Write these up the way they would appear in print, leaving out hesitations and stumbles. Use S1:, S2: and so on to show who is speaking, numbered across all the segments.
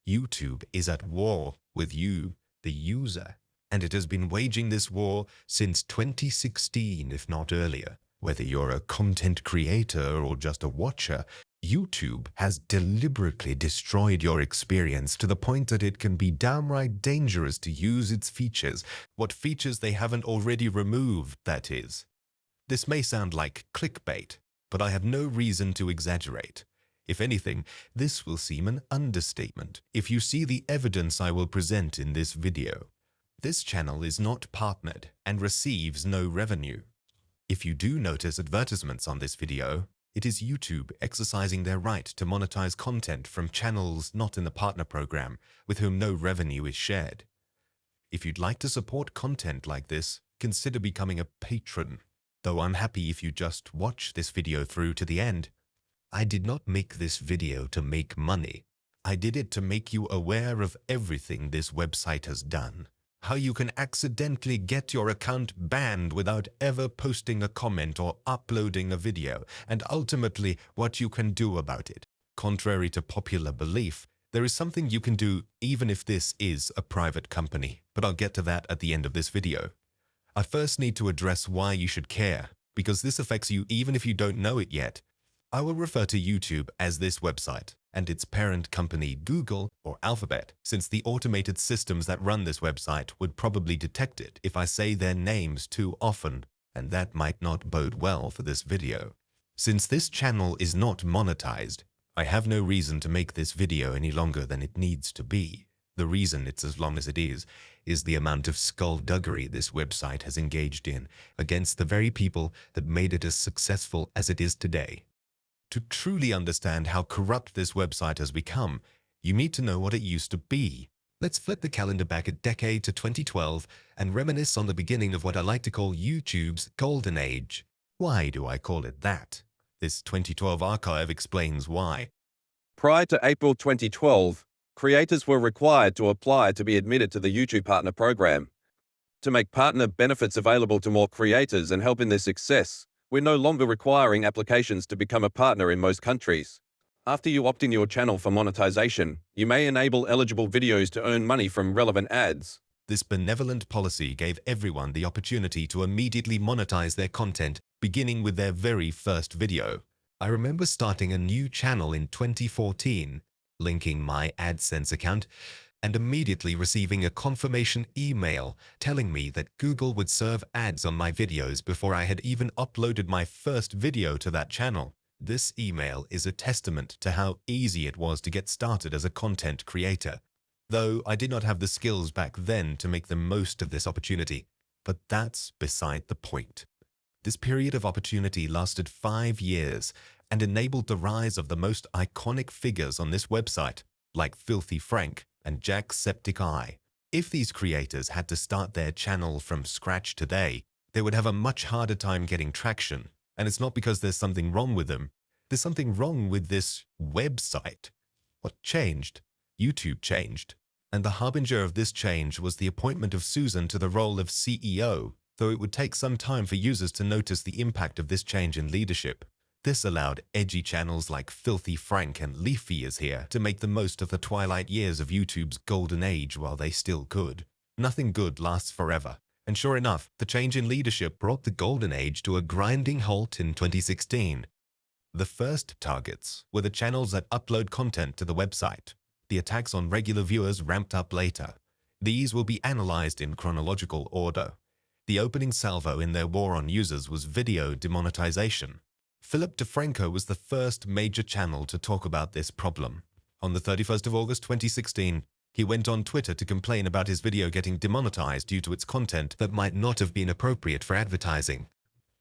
S1: YouTube is at war with you, the user, and it has been waging this war since 2016, if not earlier. Whether you're a content creator or just a watcher, YouTube has deliberately destroyed your experience to the point that it can be downright dangerous to use its features. What features they haven't already removed, that is. This may sound like clickbait, but I have no reason to exaggerate. If anything, this will seem an understatement if you see the evidence I will present in this video. This channel is not partnered and receives no revenue. If you do notice advertisements on this video, it is YouTube exercising their right to monetize content from channels not in the partner program with whom no revenue is shared. If you'd like to support content like this, consider becoming a patron. Though I'm happy if you just watch this video through to the end. I did not make this video to make money. I did it to make you aware of everything this website has done. How you can accidentally get your account banned without ever posting a comment or uploading a video, and ultimately what you can do about it. Contrary to popular belief, there is something you can do even if this is a private company, but I'll get to that at the end of this video. I first need to address why you should care, because this affects you even if you don't know it yet. I will refer to YouTube as this website, and its parent company Google or Alphabet, since the automated systems that run this website would probably detect it if I say their names too often, and that might not bode well for this video. Since this channel is not monetized, I have no reason to make this video any longer than it needs to be. The reason it's as long as it is the amount of skullduggery this website has engaged in against the very people that made it as successful as it is today. To truly understand how corrupt this website has become, you need to know what it used to be. Let's flip the calendar back a decade to 2012 and reminisce on the beginning of what I like to call YouTube's golden age. Why do I call it that? This 2012 archive explains why.
S2: Prior to April 2012, creators were required to apply to be admitted to the YouTube Partner Program. To make partner benefits available to more creators and help in their success, we're no longer requiring applications to become a partner in most countries. After you opt in your channel for monetization, you may enable eligible videos to earn money from relevant ads.
S1: This benevolent policy gave everyone the opportunity to immediately monetize their content, beginning with their very first video. I remember starting a new channel in 2014, linking my AdSense account, and immediately receiving a confirmation email telling me that Google would serve ads on my videos before I had even uploaded my first video to that channel. This email is a testament to how easy it was to get started as a content creator, though I did not have the skills back then to make the most of this opportunity. But that's beside the point. This period of opportunity lasted 5 years and enabled the rise of the most iconic figures on this website, like Filthy Frank and Jacksepticeye. If these creators had to start their channel from scratch today, they would have a much harder time getting traction. And it's not because there's something wrong with them. There's something wrong with this website. What changed? YouTube changed. And the harbinger of this change was the appointment of Susan to the role of CEO, though it would take some time for users to notice the impact of this change in leadership. This allowed edgy channels like Filthy Frank and Leafy is here to make the most of the twilight years of YouTube's golden age while they still could. Nothing good lasts forever. And sure enough, the change in leadership brought the golden age to a grinding halt in 2016. The first targets were the channels that upload content to the website. The attacks on regular viewers ramped up later. These will be analyzed in chronological order. The opening salvo in their war on users was video demonetization. Philip Defranco was the first major channel to talk about this problem. On the 31st of August 2016, he went on Twitter to complain about his video getting demonetized due to its content that might not have been appropriate for advertising.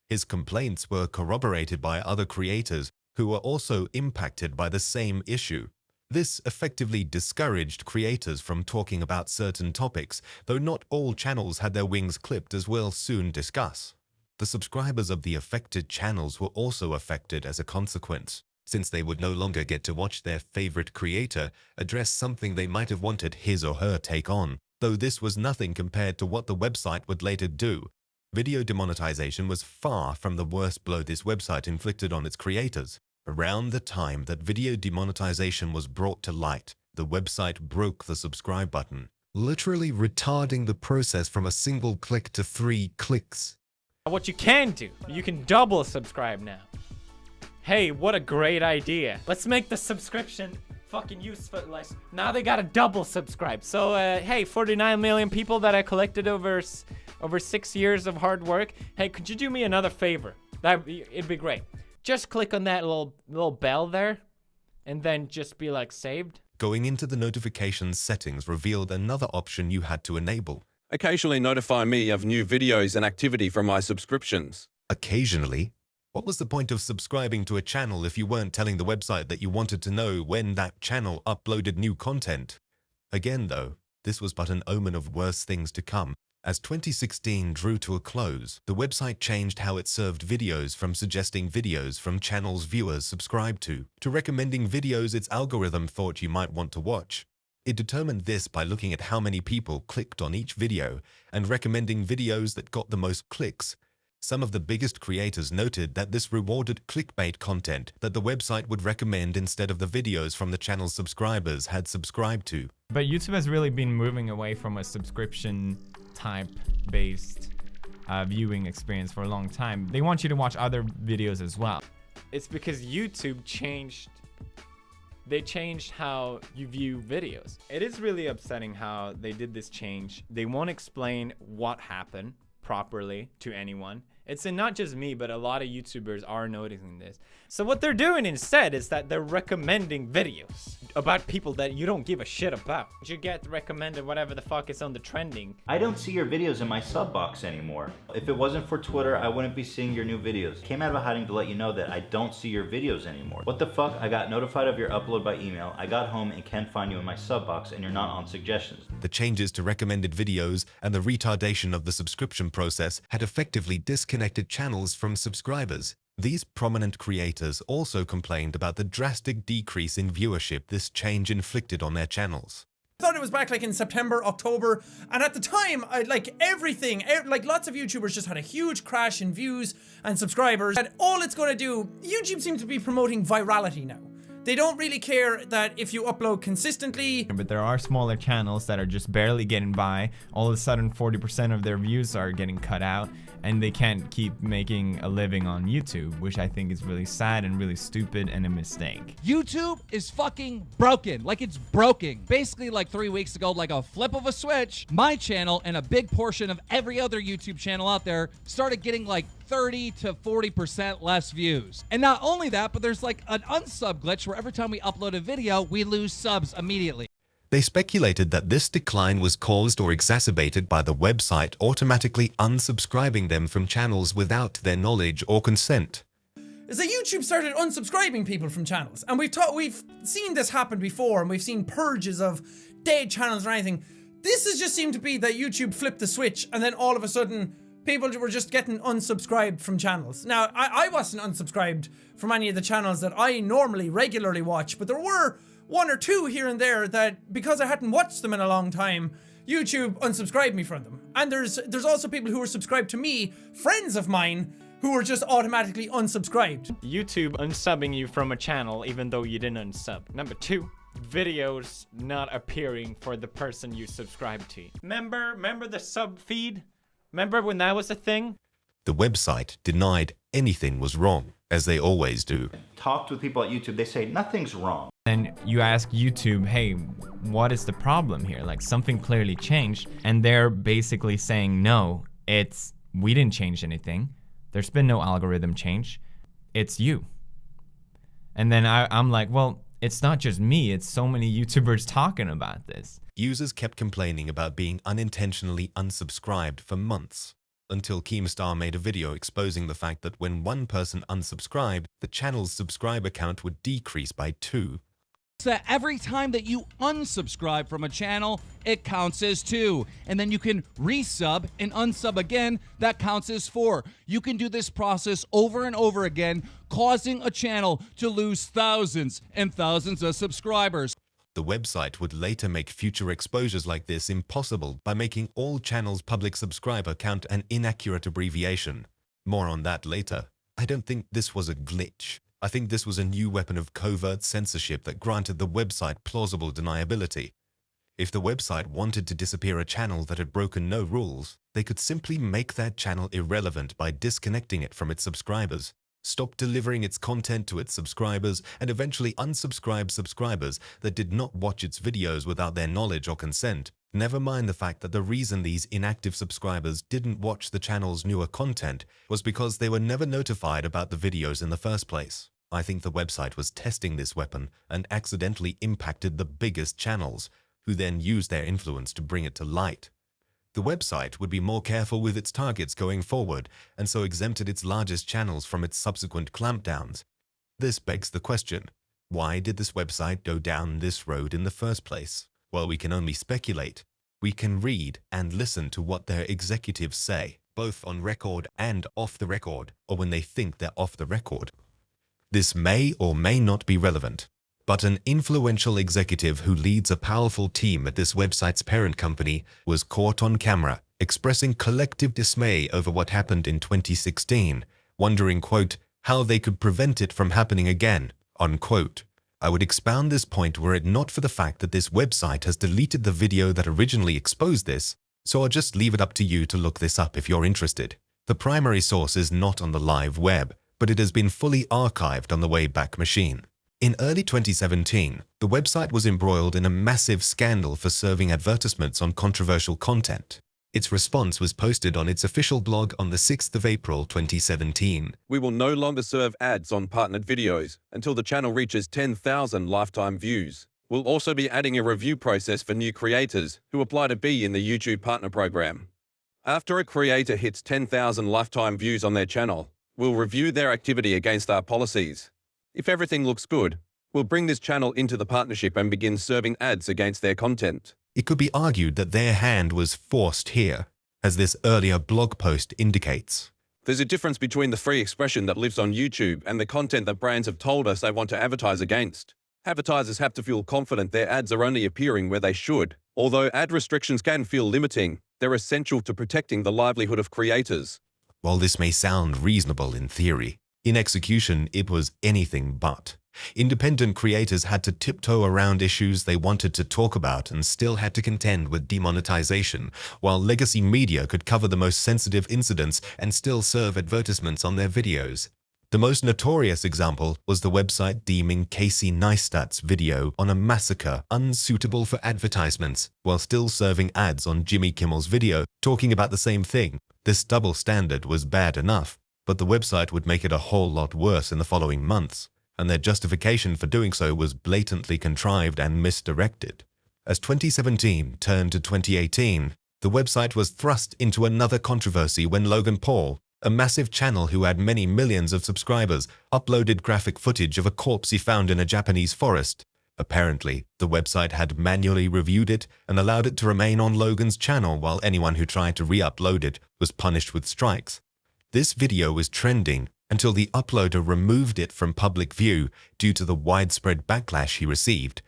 S1: His complaints were corroborated by other creators who were also impacted by the same issue. This effectively discouraged creators from talking about certain topics, though not all channels had their wings clipped, as we'll soon discuss. The subscribers of the affected channels were also affected as a consequence, since they would no longer get to watch their favorite creator address something they might have wanted his or her take on, though this was nothing compared to what the website would later do. Video demonetization was far from the worst blow this website inflicted on its creators. Around the time that video demonetization was brought to light, The website broke the subscribe button, literally retarding the process from a single click to 3 clicks.
S3: What you can do, you can double subscribe now. Hey, what a great idea. Let's make the subscription fucking useful. Now they got a double subscribe. So, hey, 49 million people that I collected over 6 years of hard work. Hey, could you do me another favor? It'd be great. Just click on that little bell there, and then just be like saved.
S1: Going into the notifications settings revealed another option you had to enable.
S2: Occasionally notify me of new videos and activity from my subscriptions.
S1: Occasionally? What was the point of subscribing to a channel if you weren't telling the website that you wanted to know when that channel uploaded new content? Again, though, this was but an omen of worse things to come. As 2016 drew to a close, the website changed how it served videos from suggesting videos from channels viewers subscribed to recommending videos its algorithm thought you might want to watch. It determined this by looking at how many people clicked on each video and recommending videos that got the most clicks. Some of the biggest creators noted that this rewarded clickbait content that the website would recommend instead of the videos from the channel's subscribers had subscribed to.
S4: But YouTube has really been moving away from a subscription type-based viewing experience for a long time. They want you to watch other videos as well.
S3: It's because YouTube changed. They changed how you view videos. It is really upsetting how they did this change. They won't explain what happened properly to anyone. It's not just me, but a lot of YouTubers are noticing this. So what they're doing instead is that they're recommending videos about people that you don't give a shit about. You get recommended whatever the fuck is on the trending.
S5: I don't see your videos in my sub box anymore. If it wasn't for Twitter, I wouldn't be seeing your new videos. Came out of hiding to let you know that I don't see your videos anymore. What the fuck? I got notified of your upload by email. I got home and can't find you in my sub box, and you're not on suggestions.
S1: The changes to recommended videos and the retardation of the subscription process had effectively disconnected channels from subscribers. These prominent creators also complained about the drastic decrease in viewership this change inflicted on their channels.
S6: I thought it was back like in September, October, and at the time, like lots of YouTubers just had a huge crash in views and subscribers, and all it's gonna do, YouTube seems to be promoting virality now. They don't really care that if you upload consistently.
S4: But there are smaller channels that are just barely getting by. All of a sudden, 40% of their views are getting cut out, and they can't keep making a living on YouTube, which I think is really sad and really stupid and a mistake.
S7: YouTube is fucking broken. Like, it's broken. Basically, like 3 weeks ago, like a flip of a switch, my channel and a big portion of every other YouTube channel out there started getting like 30 to 40% less views. And not only that, but there's like an unsub glitch where every time we upload a video, we lose subs immediately.
S1: They speculated that this decline was caused or exacerbated by the website automatically unsubscribing them from channels without their knowledge or consent.
S6: Is that YouTube started unsubscribing people from channels, and we've seen this happen before, and we've seen purges of dead channels or anything. This has just seemed to be that YouTube flipped the switch, and then all of a sudden, people were just getting unsubscribed from channels. Now, I wasn't unsubscribed from any of the channels that I normally regularly watch, but there were one or two here and there that, because I hadn't watched them in a long time, YouTube unsubscribed me from them. And there's also people who were subscribed to me, friends of mine, who were just automatically unsubscribed.
S3: YouTube unsubbing you from a channel even though you didn't unsub. Number 2, videos not appearing for the person you subscribed to. Remember the sub feed? Remember when that was a thing?
S1: The website denied anything was wrong, as they always do.
S5: Talked with people at YouTube, they say nothing's wrong.
S4: And you ask YouTube, hey, what is the problem here? Like, something clearly changed, and they're basically saying, no, we didn't change anything. There's been no algorithm change. It's you. And then I'm like, well, it's not just me, it's so many YouTubers talking about this.
S1: Users kept complaining about being unintentionally unsubscribed for months, until Keemstar made a video exposing the fact that when one person unsubscribed, the channel's subscriber count would decrease by 2.
S7: So every time that you unsubscribe from a channel, it counts as 2. And then you can resub and unsub again, that counts as 4. You can do this process over and over again, causing a channel to lose thousands and thousands of subscribers.
S1: The website would later make future exposures like this impossible by making all channels' public subscriber count an inaccurate abbreviation. More on that later. I don't think this was a glitch. I think this was a new weapon of covert censorship that granted the website plausible deniability. If the website wanted to disappear a channel that had broken no rules, they could simply make that channel irrelevant by disconnecting it from its subscribers, stop delivering its content to its subscribers, and eventually unsubscribe subscribers that did not watch its videos without their knowledge or consent. Never mind the fact that the reason these inactive subscribers didn't watch the channel's newer content was because they were never notified about the videos in the first place. I think the website was testing this weapon and accidentally impacted the biggest channels, who then used their influence to bring it to light. The website would be more careful with its targets going forward, and so exempted its largest channels from its subsequent clampdowns. This begs the question, why did this website go down this road in the first place? Well, we can only speculate. We can read and listen to what their executives say, both on record and off the record, or when they think they're off the record. This may or may not be relevant, but an influential executive who leads a powerful team at this website's parent company was caught on camera expressing collective dismay over what happened in 2016, wondering, quote, how they could prevent it from happening again, unquote. I would expound this point were it not for the fact that this website has deleted the video that originally exposed this, so I'll just leave it up to you to look this up if you're interested. The primary source is not on the live web, but it has been fully archived on the Wayback Machine. In early 2017, the website was embroiled in a massive scandal for serving advertisements on controversial content. Its response was posted on its official blog on the 6th of April 2017.
S2: We will no longer serve ads on partnered videos until the channel reaches 10,000 lifetime views. We'll also be adding a review process for new creators who apply to be in the YouTube Partner Program. After a creator hits 10,000 lifetime views on their channel, we'll review their activity against our policies. If everything looks good, we'll bring this channel into the partnership and begin serving ads against their content.
S1: It could be argued that their hand was forced here, as this earlier blog post indicates.
S2: There's a difference between the free expression that lives on YouTube and the content that brands have told us they want to advertise against. Advertisers have to feel confident their ads are only appearing where they should. Although ad restrictions can feel limiting, they're essential to protecting the livelihood of creators.
S1: While this may sound reasonable in theory, in execution it was anything but. Independent creators had to tiptoe around issues they wanted to talk about and still had to contend with demonetization, while legacy media could cover the most sensitive incidents and still serve advertisements on their videos. The most notorious example was the website deeming Casey Neistat's video on a massacre unsuitable for advertisements, while still serving ads on Jimmy Kimmel's video talking about the same thing. This double standard was bad enough, but the website would make it a whole lot worse in the following months, and their justification for doing so was blatantly contrived and misdirected. As 2017 turned to 2018, the website was thrust into another controversy when Logan Paul, a massive channel who had many millions of subscribers, uploaded graphic footage of a corpse he found in a Japanese forest. Apparently, the website had manually reviewed it and allowed it to remain on Logan's channel while anyone who tried to re-upload it was punished with strikes. This video was trending until the uploader removed it from public view due to the widespread backlash he received.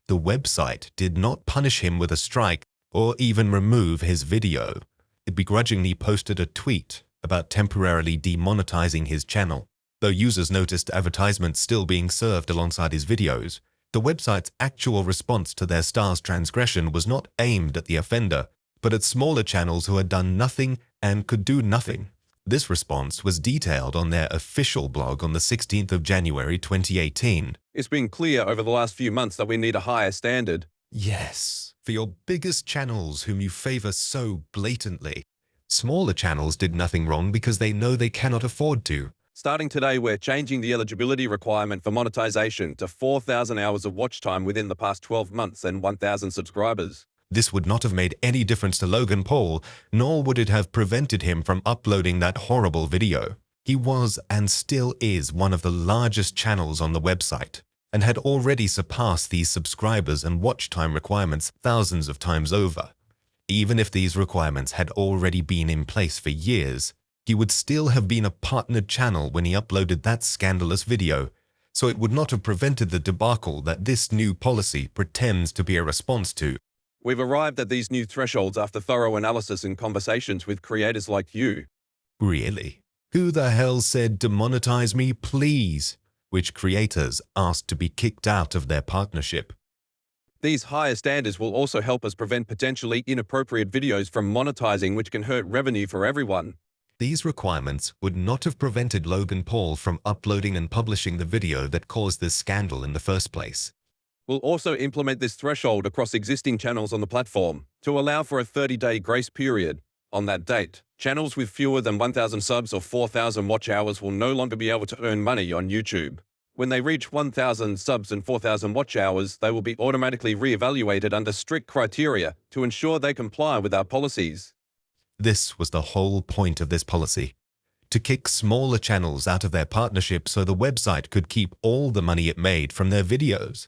S1: The website did not punish him with a strike or even remove his video. It begrudgingly posted a tweet about temporarily demonetizing his channel. Though users noticed advertisements still being served alongside his videos, the website's actual response to their star's transgression was not aimed at the offender, but at smaller channels who had done nothing and could do nothing. This response was detailed on their official blog on the 16th of January 2018.
S2: It's been clear over the last few months that we need a higher standard.
S1: Yes, for your biggest channels whom you favor so blatantly. Smaller channels did nothing wrong because they know they cannot afford to.
S2: Starting today, we're changing the eligibility requirement for monetization to 4,000 hours of watch time within the past 12 months and 1,000 subscribers.
S1: This would not have made any difference to Logan Paul, nor would it have prevented him from uploading that horrible video. He was and still is one of the largest channels on the website, and had already surpassed these subscribers and watch time requirements thousands of times over. Even if these requirements had already been in place for years, he would still have been a partnered channel when he uploaded that scandalous video, so it would not have prevented the debacle that this new policy pretends to be a response to.
S2: We've arrived at these new thresholds after thorough analysis and conversations with creators like you.
S1: Really? Who the hell said demonetize me, please? which creators asked to be kicked out of their partnership.
S2: These higher standards will also help us prevent potentially inappropriate videos from monetizing, which can hurt revenue for everyone.
S1: These requirements would not have prevented Logan Paul from uploading and publishing the video that caused this scandal in the first place.
S2: We'll also implement this threshold across existing channels on the platform to allow for a 30-day grace period. On that date, channels with fewer than 1,000 subs or 4,000 watch hours will no longer be able to earn money on YouTube. When they reach 1,000 subs and 4,000 watch hours, they will be automatically re-evaluated under strict criteria to ensure they comply with our policies.
S1: This was the whole point of this policy: to kick smaller channels out of their partnership so the website could keep all the money it made from their videos.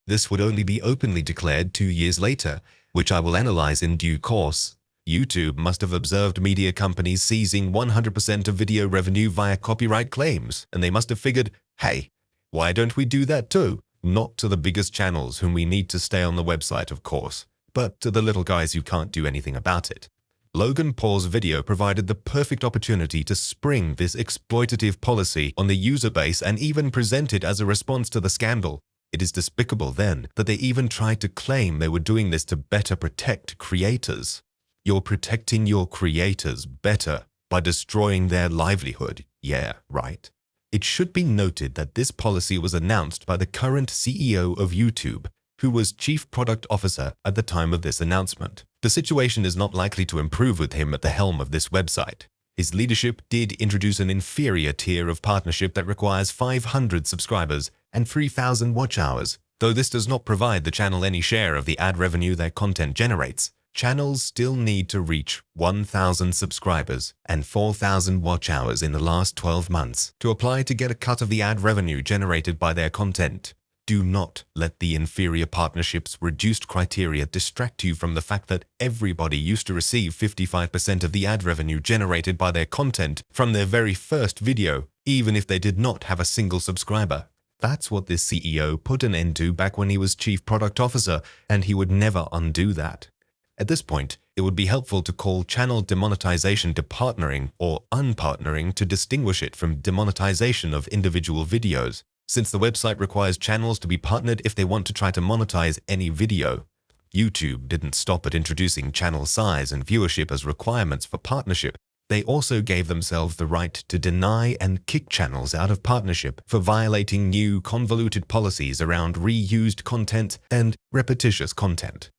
S1: This would only be openly declared 2 years later, which I will analyze in due course. YouTube must have observed media companies seizing 100% of video revenue via copyright claims, and they must have figured, hey, why don't we do that too? Not to the biggest channels whom we need to stay on the website, of course, but to the little guys who can't do anything about it. Logan Paul's video provided the perfect opportunity to spring this exploitative policy on the user base and even present it as a response to the scandal. It is despicable then that they even tried to claim they were doing this to better protect creators. You're protecting your creators better by destroying their livelihood. Yeah, right. It should be noted that this policy was announced by the current CEO of YouTube, who was Chief Product Officer at the time of this announcement. The situation is not likely to improve with him at the helm of this website. His leadership did introduce an inferior tier of partnership that requires 500 subscribers and 3,000 watch hours. Though this does not provide the channel any share of the ad revenue their content generates, channels still need to reach 1,000 subscribers and 4,000 watch hours in the last 12 months to apply to get a cut of the ad revenue generated by their content. Do not let the inferior partnership's reduced criteria distract you from the fact that everybody used to receive 55% of the ad revenue generated by their content from their very first video, even if they did not have a single subscriber. That's what this CEO put an end to back when he was Chief Product Officer, and he would never undo that. At this point, it would be helpful to call channel demonetization departnering or unpartnering to distinguish it from demonetization of individual videos, since the website requires channels to be partnered if they want to try to monetize any video. YouTube didn't stop at introducing channel size and viewership as requirements for partnership. They also gave themselves the right to deny and kick channels out of partnership for violating new convoluted policies around reused content and repetitious content.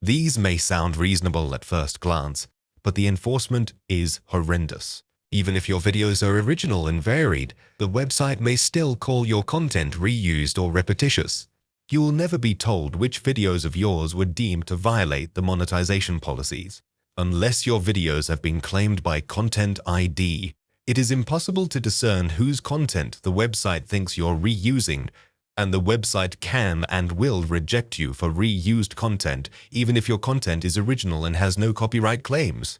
S1: These may sound reasonable at first glance, but the enforcement is horrendous. Even if your videos are original and varied, the website may still call your content reused or repetitious. You will never be told which videos of yours were deemed to violate the monetization policies. Unless your videos have been claimed by Content ID, it is impossible to discern whose content the website thinks you're reusing, and the website can and will reject you for reused content even if your content is original and has no copyright claims.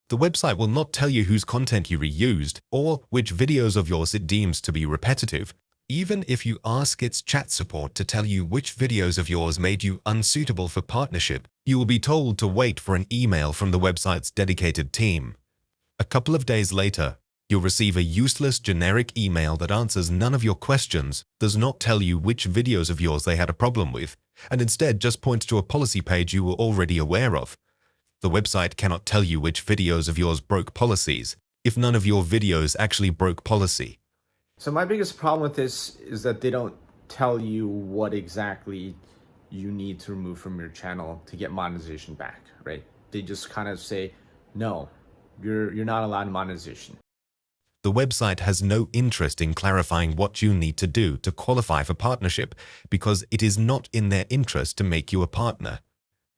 S1: The website will not tell you whose content you reused or which videos of yours it deems to be repetitive. Even if you ask its chat support to tell you which videos of yours made you unsuitable for partnership, you will be told to wait for an email from the website's dedicated team. A couple of days later, you'll receive a useless generic email that answers none of your questions, does not tell you which videos of yours they had a problem with, and instead just points to a policy page you were already aware of. The website cannot tell you which videos of yours broke policies, if none of your videos actually broke policy.
S8: So my biggest problem with this is that they don't tell you what exactly you need to remove from your channel to get monetization back, right? They just kind of say, no, you're not allowed monetization.
S1: The website has no interest in clarifying what you need to do to qualify for partnership because it is not in their interest to make you a partner.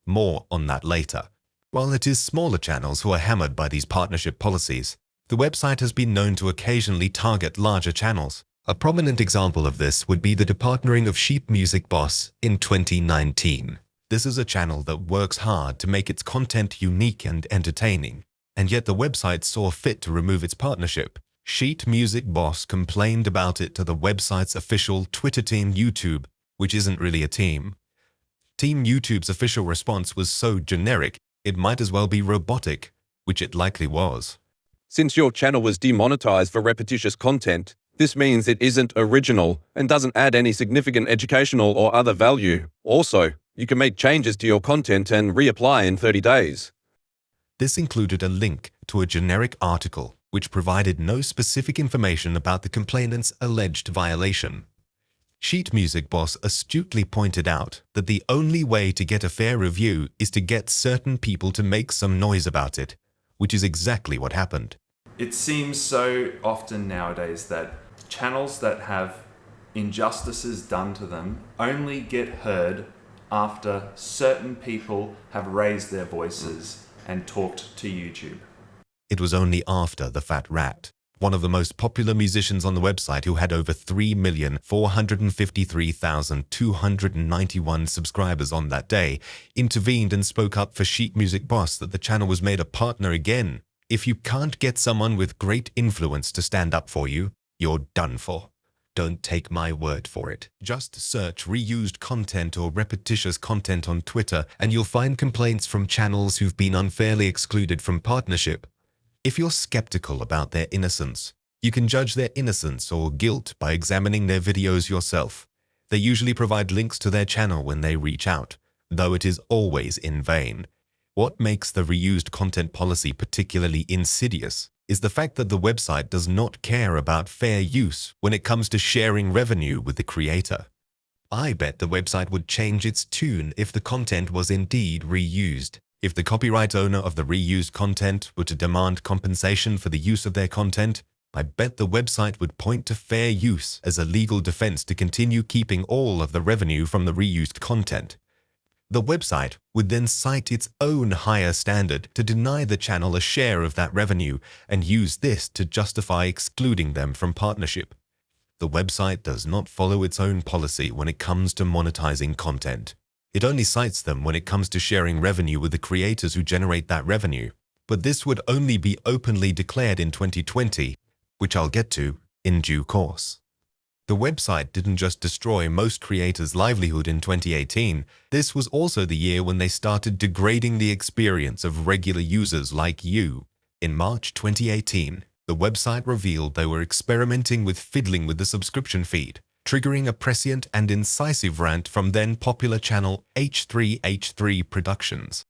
S1: More on that later. While it is smaller channels who are hammered by these partnership policies, the website has been known to occasionally target larger channels. A prominent example of this would be the departnering of Sheep Music Boss in 2019. This is a channel that works hard to make its content unique and entertaining, and yet the website saw fit to remove its partnership. Sheet Music Boss complained about it to the website's official Twitter team YouTube, which isn't really a team. Team YouTube's official response was so generic, it might as well be robotic, which it likely was.
S2: Since your channel was demonetized for repetitious content, This means it isn't original and doesn't add any significant educational or other value. Also, you can make changes to your content and reapply in 30 days.
S1: This included a link to a generic article which provided no specific information about the complainant's alleged violation. Sheet Music Boss astutely pointed out that the only way to get a fair review is to get certain people to make some noise about it, which is exactly what happened.
S9: It seems so often nowadays that channels that have injustices done to them only get heard after certain people have raised their voices and talked to YouTube.
S1: It was only after The Fat Rat, one of the most popular musicians on the website who had over 3,453,291 subscribers on that day, intervened and spoke up for Sheet Music Boss that the channel was made a partner again. If you can't get someone with great influence to stand up for you, you're done for. Don't take my word for it. Just search reused content or repetitious content on Twitter and you'll find complaints from channels who've been unfairly excluded from partnership. If you're skeptical about their innocence, you can judge their innocence or guilt by examining their videos yourself. They usually provide links to their channel when they reach out, though it is always in vain. What makes the reused content policy particularly insidious is the fact that the website does not care about fair use when it comes to sharing revenue with the creator. I bet the website would change its tune if the content was indeed reused. If the copyright owner of the reused content were to demand compensation for the use of their content, I bet the website would point to fair use as a legal defense to continue keeping all of the revenue from the reused content. The website would then cite its own higher standard to deny the channel a share of that revenue and use this to justify excluding them from partnership. The website does not follow its own policy when it comes to monetizing content. It only cites them when it comes to sharing revenue with the creators who generate that revenue. But this would only be openly declared in 2020, which I'll get to in due course. The website didn't just destroy most creators' livelihood in 2018, this was also the year when they started degrading the experience of regular users like you. In March 2018, the website revealed they were experimenting with fiddling with the subscription feed, triggering a prescient and incisive rant from then popular channel H3H3 Productions.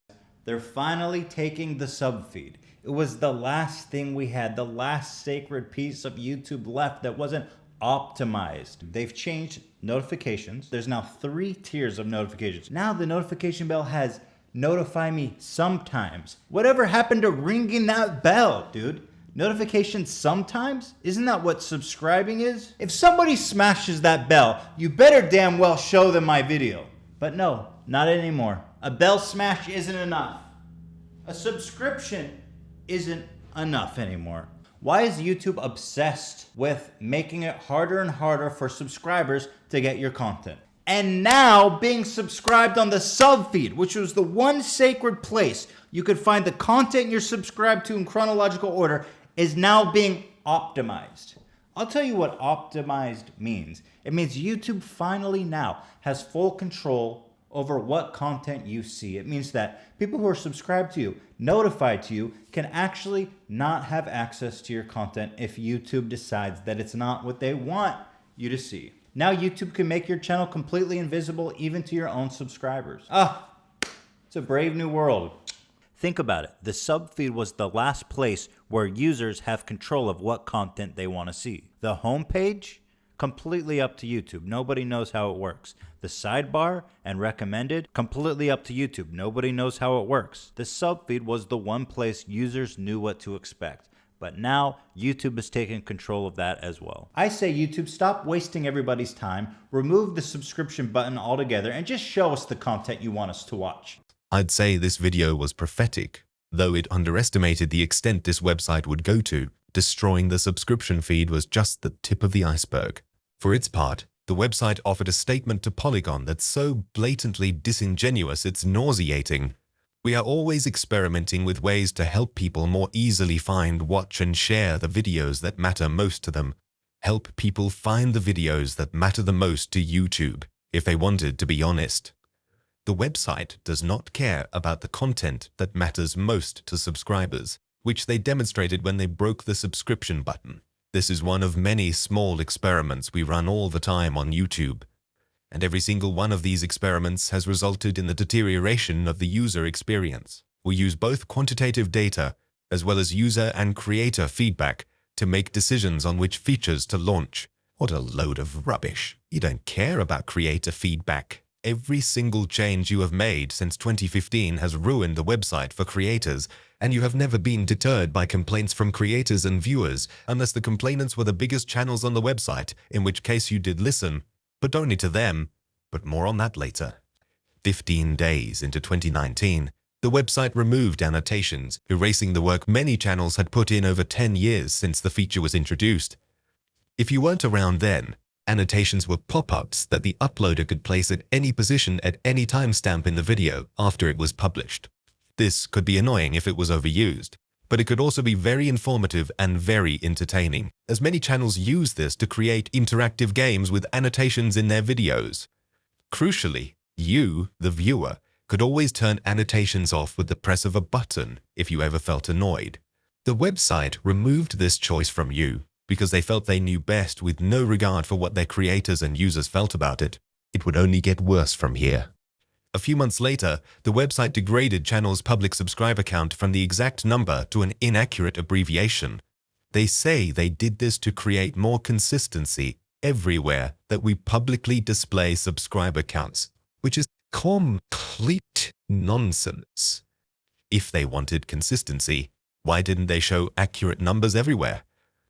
S5: They're finally taking the sub feed. It was the last thing we had, the last sacred piece of YouTube left that wasn't optimized. They've changed notifications. There's now 3 tiers of notifications. Now the notification bell has notify me sometimes. Whatever happened to ringing that bell, dude? Notifications sometimes? Isn't that what subscribing is? If somebody smashes that bell, you better damn well show them my video. But no, not anymore. A bell smash isn't enough. A subscription isn't enough anymore. Why is YouTube obsessed with making it harder and harder for subscribers to get your content? And now being subscribed on the sub feed, which was the one sacred place you could find the content you're subscribed to in chronological order, is now being optimized. I'll tell you what optimized means. It means YouTube finally now has full control over what content you see. It means that people who are subscribed to you, notified to you, can actually not have access to your content if YouTube decides that it's not what they want you to see. Now YouTube can make your channel completely invisible even to your own subscribers. It's a brave new world. Think about it. The subfeed was the last place where users have control of what content they want to see. The homepage, completely up to YouTube. Nobody knows how it works. The sidebar and recommended, completely up to YouTube. Nobody knows how it works. The subfeed was the one place users knew what to expect. But now YouTube is taking control of that as well. I say YouTube, stop wasting everybody's time, remove the subscription button altogether, and just show us the content you want us to watch.
S1: I'd say this video was prophetic, though it underestimated the extent this website would go to. Destroying the subscription feed was just the tip of the iceberg. For its part, the website offered a statement to Polygon that's so blatantly disingenuous it's nauseating. We are always experimenting with ways to help people more easily find, watch, and share the videos that matter most to them. Help people find the videos that matter the most to YouTube, if they wanted to be honest. The website does not care about the content that matters most to subscribers, which they demonstrated when they broke the subscription button. This is one of many small experiments we run all the time on YouTube. And every single one of these experiments has resulted in the deterioration of the user experience. We use both quantitative data as well as user and creator feedback to make decisions on which features to launch. What a load of rubbish. You don't care about creator feedback. Every single change you have made since 2015 has ruined the website for creators, and you have never been deterred by complaints from creators and viewers unless the complainants were the biggest channels on the website, in which case you did listen, but only to them. But more on that later. 15 days into 2019, the website removed annotations, erasing the work many channels had put in over 10 years since the feature was introduced. If you weren't around then, annotations were pop-ups that the uploader could place at any position at any timestamp in the video after it was published. This could be annoying if it was overused, but it could also be very informative and very entertaining, as many channels use this to create interactive games with annotations in their videos. Crucially, you, the viewer, could always turn annotations off with the press of a button if you ever felt annoyed. The website removed this choice from you because they felt they knew best with no regard for what their creators and users felt about it. It would only get worse from here. A few months later, the website degraded channel's public subscriber count from the exact number to an inaccurate abbreviation. They say they did this to create more consistency everywhere that we publicly display subscriber counts, which is complete nonsense. If they wanted consistency, why didn't they show accurate numbers everywhere?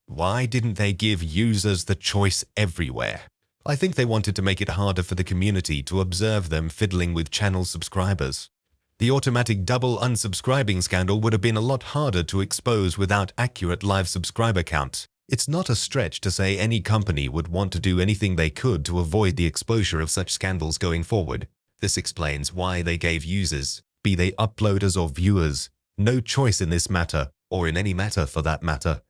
S1: Why didn't they give users the choice everywhere? I think they wanted to make it harder for the community to observe them fiddling with channel subscribers. The automatic double unsubscribing scandal would have been a lot harder to expose without accurate live subscriber counts. It's not a stretch to say any company would want to do anything they could to avoid the exposure of such scandals going forward. This explains why they gave users, be they uploaders or viewers, no choice in this matter, or in any matter for that matter.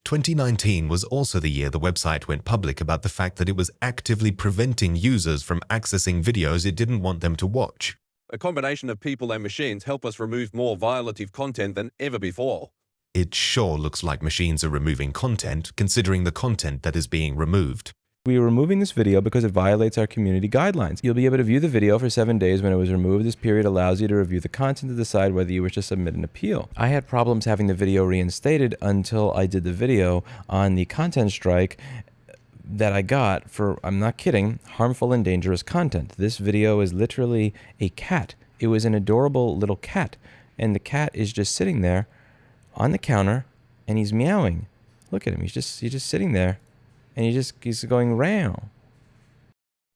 S1: 2019 was also the year the website went public about the fact that it was actively preventing users from accessing videos it didn't want them to watch.
S2: A combination of people and machines help us remove more violative content than ever before.
S1: It sure looks like machines are removing content, considering the content that is being removed.
S10: We are removing this video because it violates our community guidelines. You'll be able to view the video for 7 days when it was removed. This period allows you to review the content to decide whether you wish to submit an appeal. I had problems having the video reinstated until I did the video on the content strike that I got for, I'm not kidding, harmful and dangerous content. This video is literally a cat. It was an adorable little cat, and the cat is just sitting there on the counter and he's meowing. Look at him, he's just sitting there. And he's going round.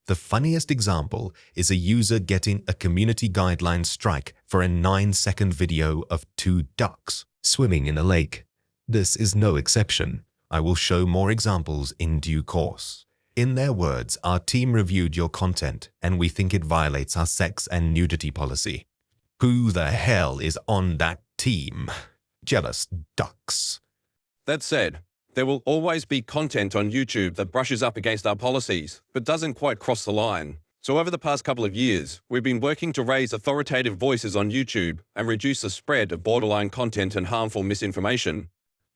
S1: The funniest example is a user getting a community guideline strike for a 9-second video of 2 ducks swimming in a lake. This is no exception. I will show more examples in due course. In their words, our team reviewed your content and we think it violates our sex and nudity policy. Who the hell is on that team? Jealous ducks.
S2: That said, there will always be content on YouTube that brushes up against our policies, but doesn't quite cross the line. So over the past couple of years, we've been working to raise authoritative voices on YouTube and reduce the spread of borderline content and harmful misinformation.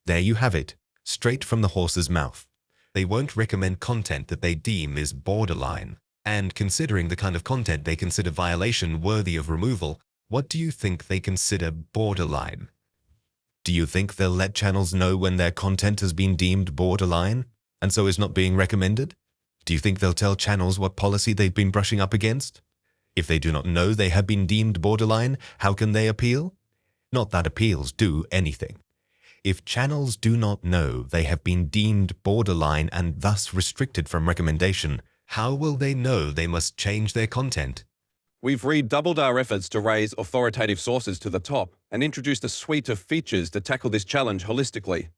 S1: There you have it, straight from the horse's mouth. They won't recommend content that they deem is borderline. And considering the kind of content they consider violation worthy of removal, what do you think they consider borderline? Do you think they'll let channels know when their content has been deemed borderline and so is not being recommended? Do you think they'll tell channels what policy they've been brushing up against? If they do not know they have been deemed borderline, how can they appeal? Not that appeals do anything. If channels do not know they have been deemed borderline and thus restricted from recommendation, how will they know they must change their content?
S2: We've redoubled our efforts to raise authoritative sources to the top and introduced a suite of features to tackle this challenge holistically.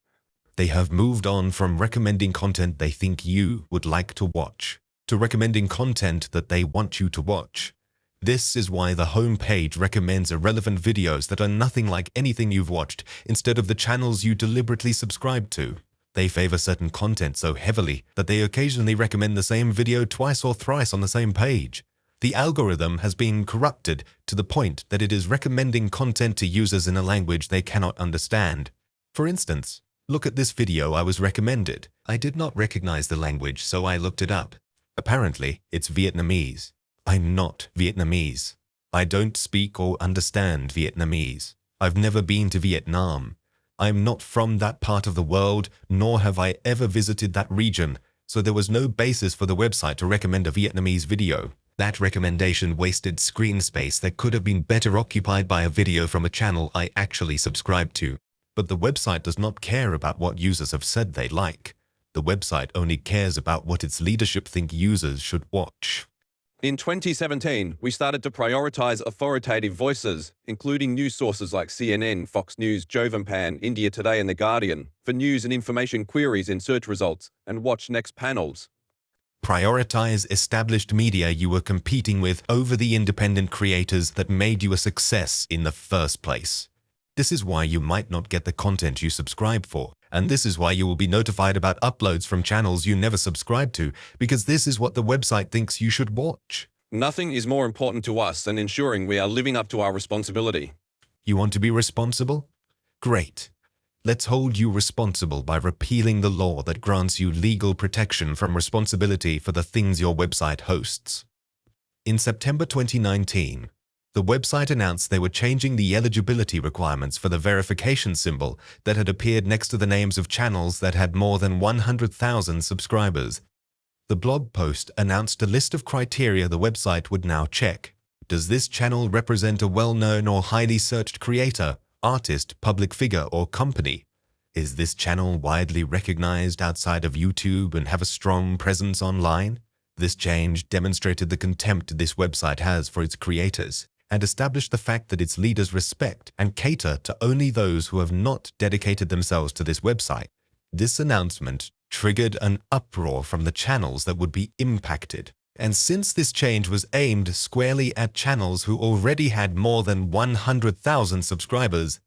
S1: They have moved on from recommending content they think you would like to watch to recommending content that they want you to watch. This is why the homepage recommends irrelevant videos that are nothing like anything you've watched instead of the channels you deliberately subscribe to. They favor certain content so heavily that they occasionally recommend the same video twice or thrice on the same page. The algorithm has been corrupted to the point that it is recommending content to users in a language they cannot understand. For instance, Look at this video I was recommended. I did not recognize the language, so I looked it up. Apparently, it's Vietnamese. I'm not Vietnamese. I don't speak or understand Vietnamese. I've never been to Vietnam. I'm not from that part of the world, nor have I ever visited that region, so there was no basis for the website to recommend a Vietnamese video. That recommendation wasted screen space that could have been better occupied by a video from a channel I actually subscribe to. But the website does not care about what users have said they like. The website only cares about what its leadership think users should watch.
S2: In 2017, we started to prioritize authoritative voices, including news sources like CNN, Fox News, Jovenpan, India Today and The Guardian, for news and information queries in search results, and watch next panels.
S1: Prioritize established media you were competing with over the independent creators that made you a success in the first place. This is why you might not get the content you subscribe for, and this is why you will be notified about uploads from channels you never subscribed to, because this is what the website thinks you should watch.
S2: Nothing is more important to us than ensuring we are living up to our responsibility.
S1: You want to be responsible? Great. Let's hold you responsible by repealing the law that grants you legal protection from responsibility for the things your website hosts. In September 2019, the website announced they were changing the eligibility requirements for the verification symbol that had appeared next to the names of channels that had more than 100,000 subscribers. The blog post announced a list of criteria the website would now check. Does this channel represent a well-known or highly searched creator, artist, public figure, or company? Is this channel widely recognized outside of YouTube and have a strong presence online? This change demonstrated the contempt this website has for its creators and established the fact that its leaders respect and cater to only those who have not dedicated themselves to this website. This announcement triggered an uproar from the channels that would be impacted. And since this change was aimed squarely at channels who already had more than 100,000 subscribers,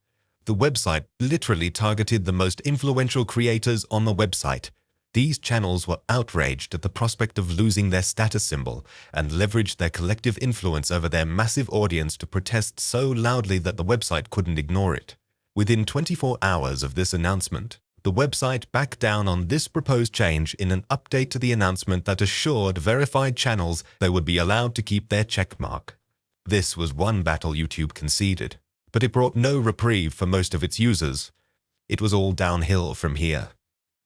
S1: the website literally targeted the most influential creators on the website. These channels were outraged at the prospect of losing their status symbol and leveraged their collective influence over their massive audience to protest so loudly that the website couldn't ignore it. Within 24 hours of this announcement, the website backed down on this proposed change in an update to the announcement that assured verified channels they would be allowed to keep their checkmark. This was one battle YouTube conceded, but it brought no reprieve for most of its users. It was all downhill from here.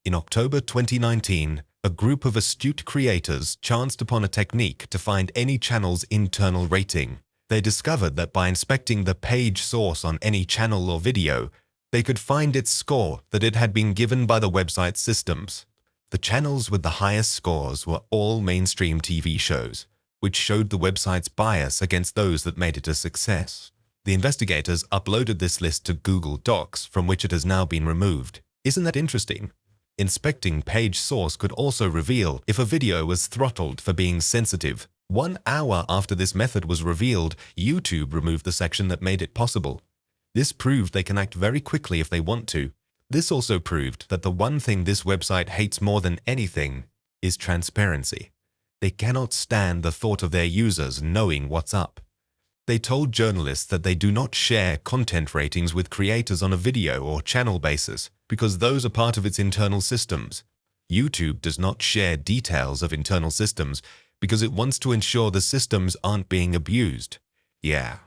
S1: In October 2019, a group of astute creators chanced upon a technique to find any channel's internal rating. They discovered that by inspecting the page source on any channel or video, they could find its score that it had been given by the website's systems. The channels with the highest scores were all mainstream TV shows, which showed the website's bias against those that made it a success. The investigators uploaded this list to Google Docs, from which it has now been removed. Isn't that interesting? Inspecting page source could also reveal if a video was throttled for being sensitive. 1 hour after this method was revealed, YouTube removed the section that made it possible. This proved they can act very quickly if they want to. This also proved that the one thing this website hates more than anything is transparency. They cannot stand the thought of their users knowing what's up. They told journalists that they do not share content ratings with creators on a video or channel basis because those are part of its internal systems. YouTube does not share details of internal systems because it wants to ensure the systems aren't being abused. Yeah,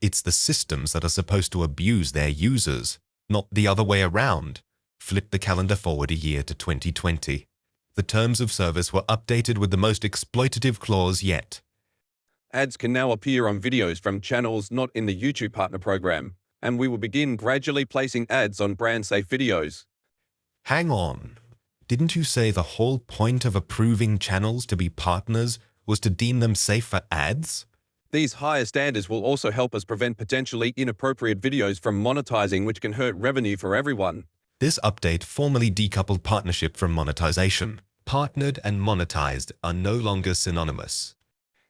S1: it's the systems that are supposed to abuse their users, not the other way around. Flip the calendar forward a year to 2020. The terms of service were updated with the most exploitative clause yet.
S2: Ads can now appear on videos from channels not in the YouTube Partner Program, and we will begin gradually placing ads on brand-safe videos.
S1: Hang on. Didn't you say the whole point of approving channels to be partners was to deem them safe for ads?
S2: These higher standards will also help us prevent potentially inappropriate videos from monetizing, which can hurt revenue for everyone.
S1: This update formally decoupled partnership from monetization. Partnered and monetized are no longer synonymous.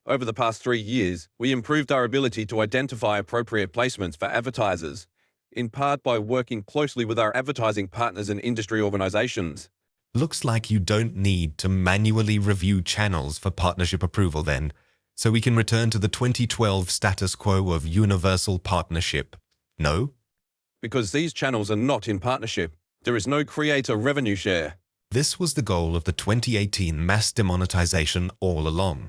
S2: Over the past 3 years, we improved our ability to identify appropriate placements for advertisers, in part by working closely with our advertising partners and industry organizations.
S1: Looks like you don't need to manually review channels for partnership approval then, so we can return to the 2012 status quo of universal partnership. No?
S2: Because these channels are not in partnership. There is no creator revenue share.
S1: This was the goal of the 2018 mass demonetization all along.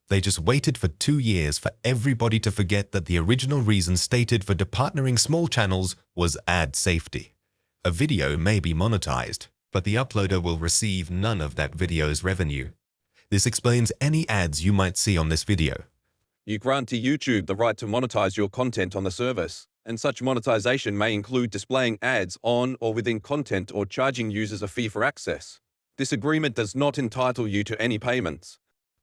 S1: They just waited for 2 years for everybody to forget that the original reason stated for departnering small channels was ad safety. A video may be monetized, but the uploader will receive none of that video's revenue. This explains any ads you might see on this video.
S2: You grant to YouTube the right to monetize your content on the service, and such monetization may include displaying ads on or within content or charging users a fee for access. This agreement does not entitle you to any payments.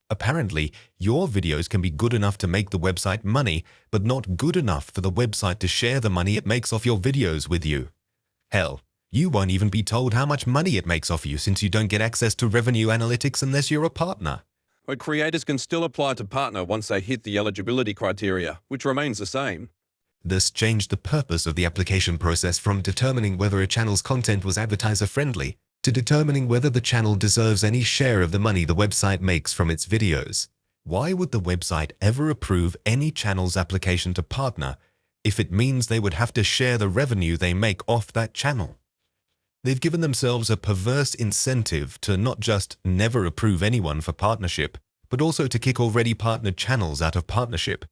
S1: Apparently, your videos can be good enough to make the website money, but not good enough for the website to share the money it makes off your videos with you. Hell, you won't even be told how much money it makes off you since you don't get access to revenue analytics unless you're a partner.
S2: But creators can still apply to partner once they hit the eligibility criteria, which remains the same.
S1: This changed the purpose of the application process from determining whether a channel's content was advertiser-friendly to determining whether the channel deserves any share of the money the website makes from its videos. Why would the website ever approve any channel's application to partner if it means they would have to share the revenue they make off that channel? They've given themselves a perverse incentive to not just never approve anyone for partnership, but also to kick already partnered channels out of partnership.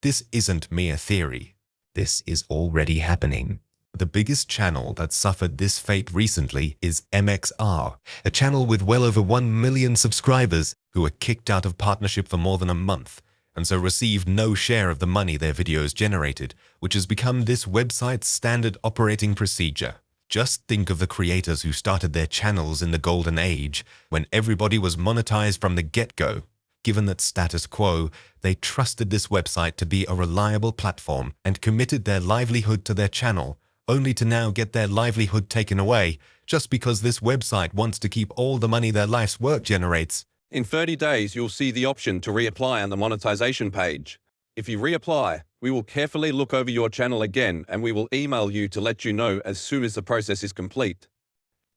S1: This isn't mere theory. This is already happening. The biggest channel that suffered this fate recently is MXR, a channel with well over 1 million subscribers who were kicked out of partnership for more than a month, and so received no share of the money their videos generated, which has become this website's standard operating procedure. Just think of the creators who started their channels in the golden age, when everybody was monetized from the get-go. Given that status quo, they trusted this website to be a reliable platform and committed their livelihood to their channel, only to now get their livelihood taken away just because this website wants to keep all the money their life's work generates.
S2: In 30 days, you'll see the option to reapply on the monetization page. If you reapply, we will carefully look over your channel again and we will email you to let you know as soon as the process is complete.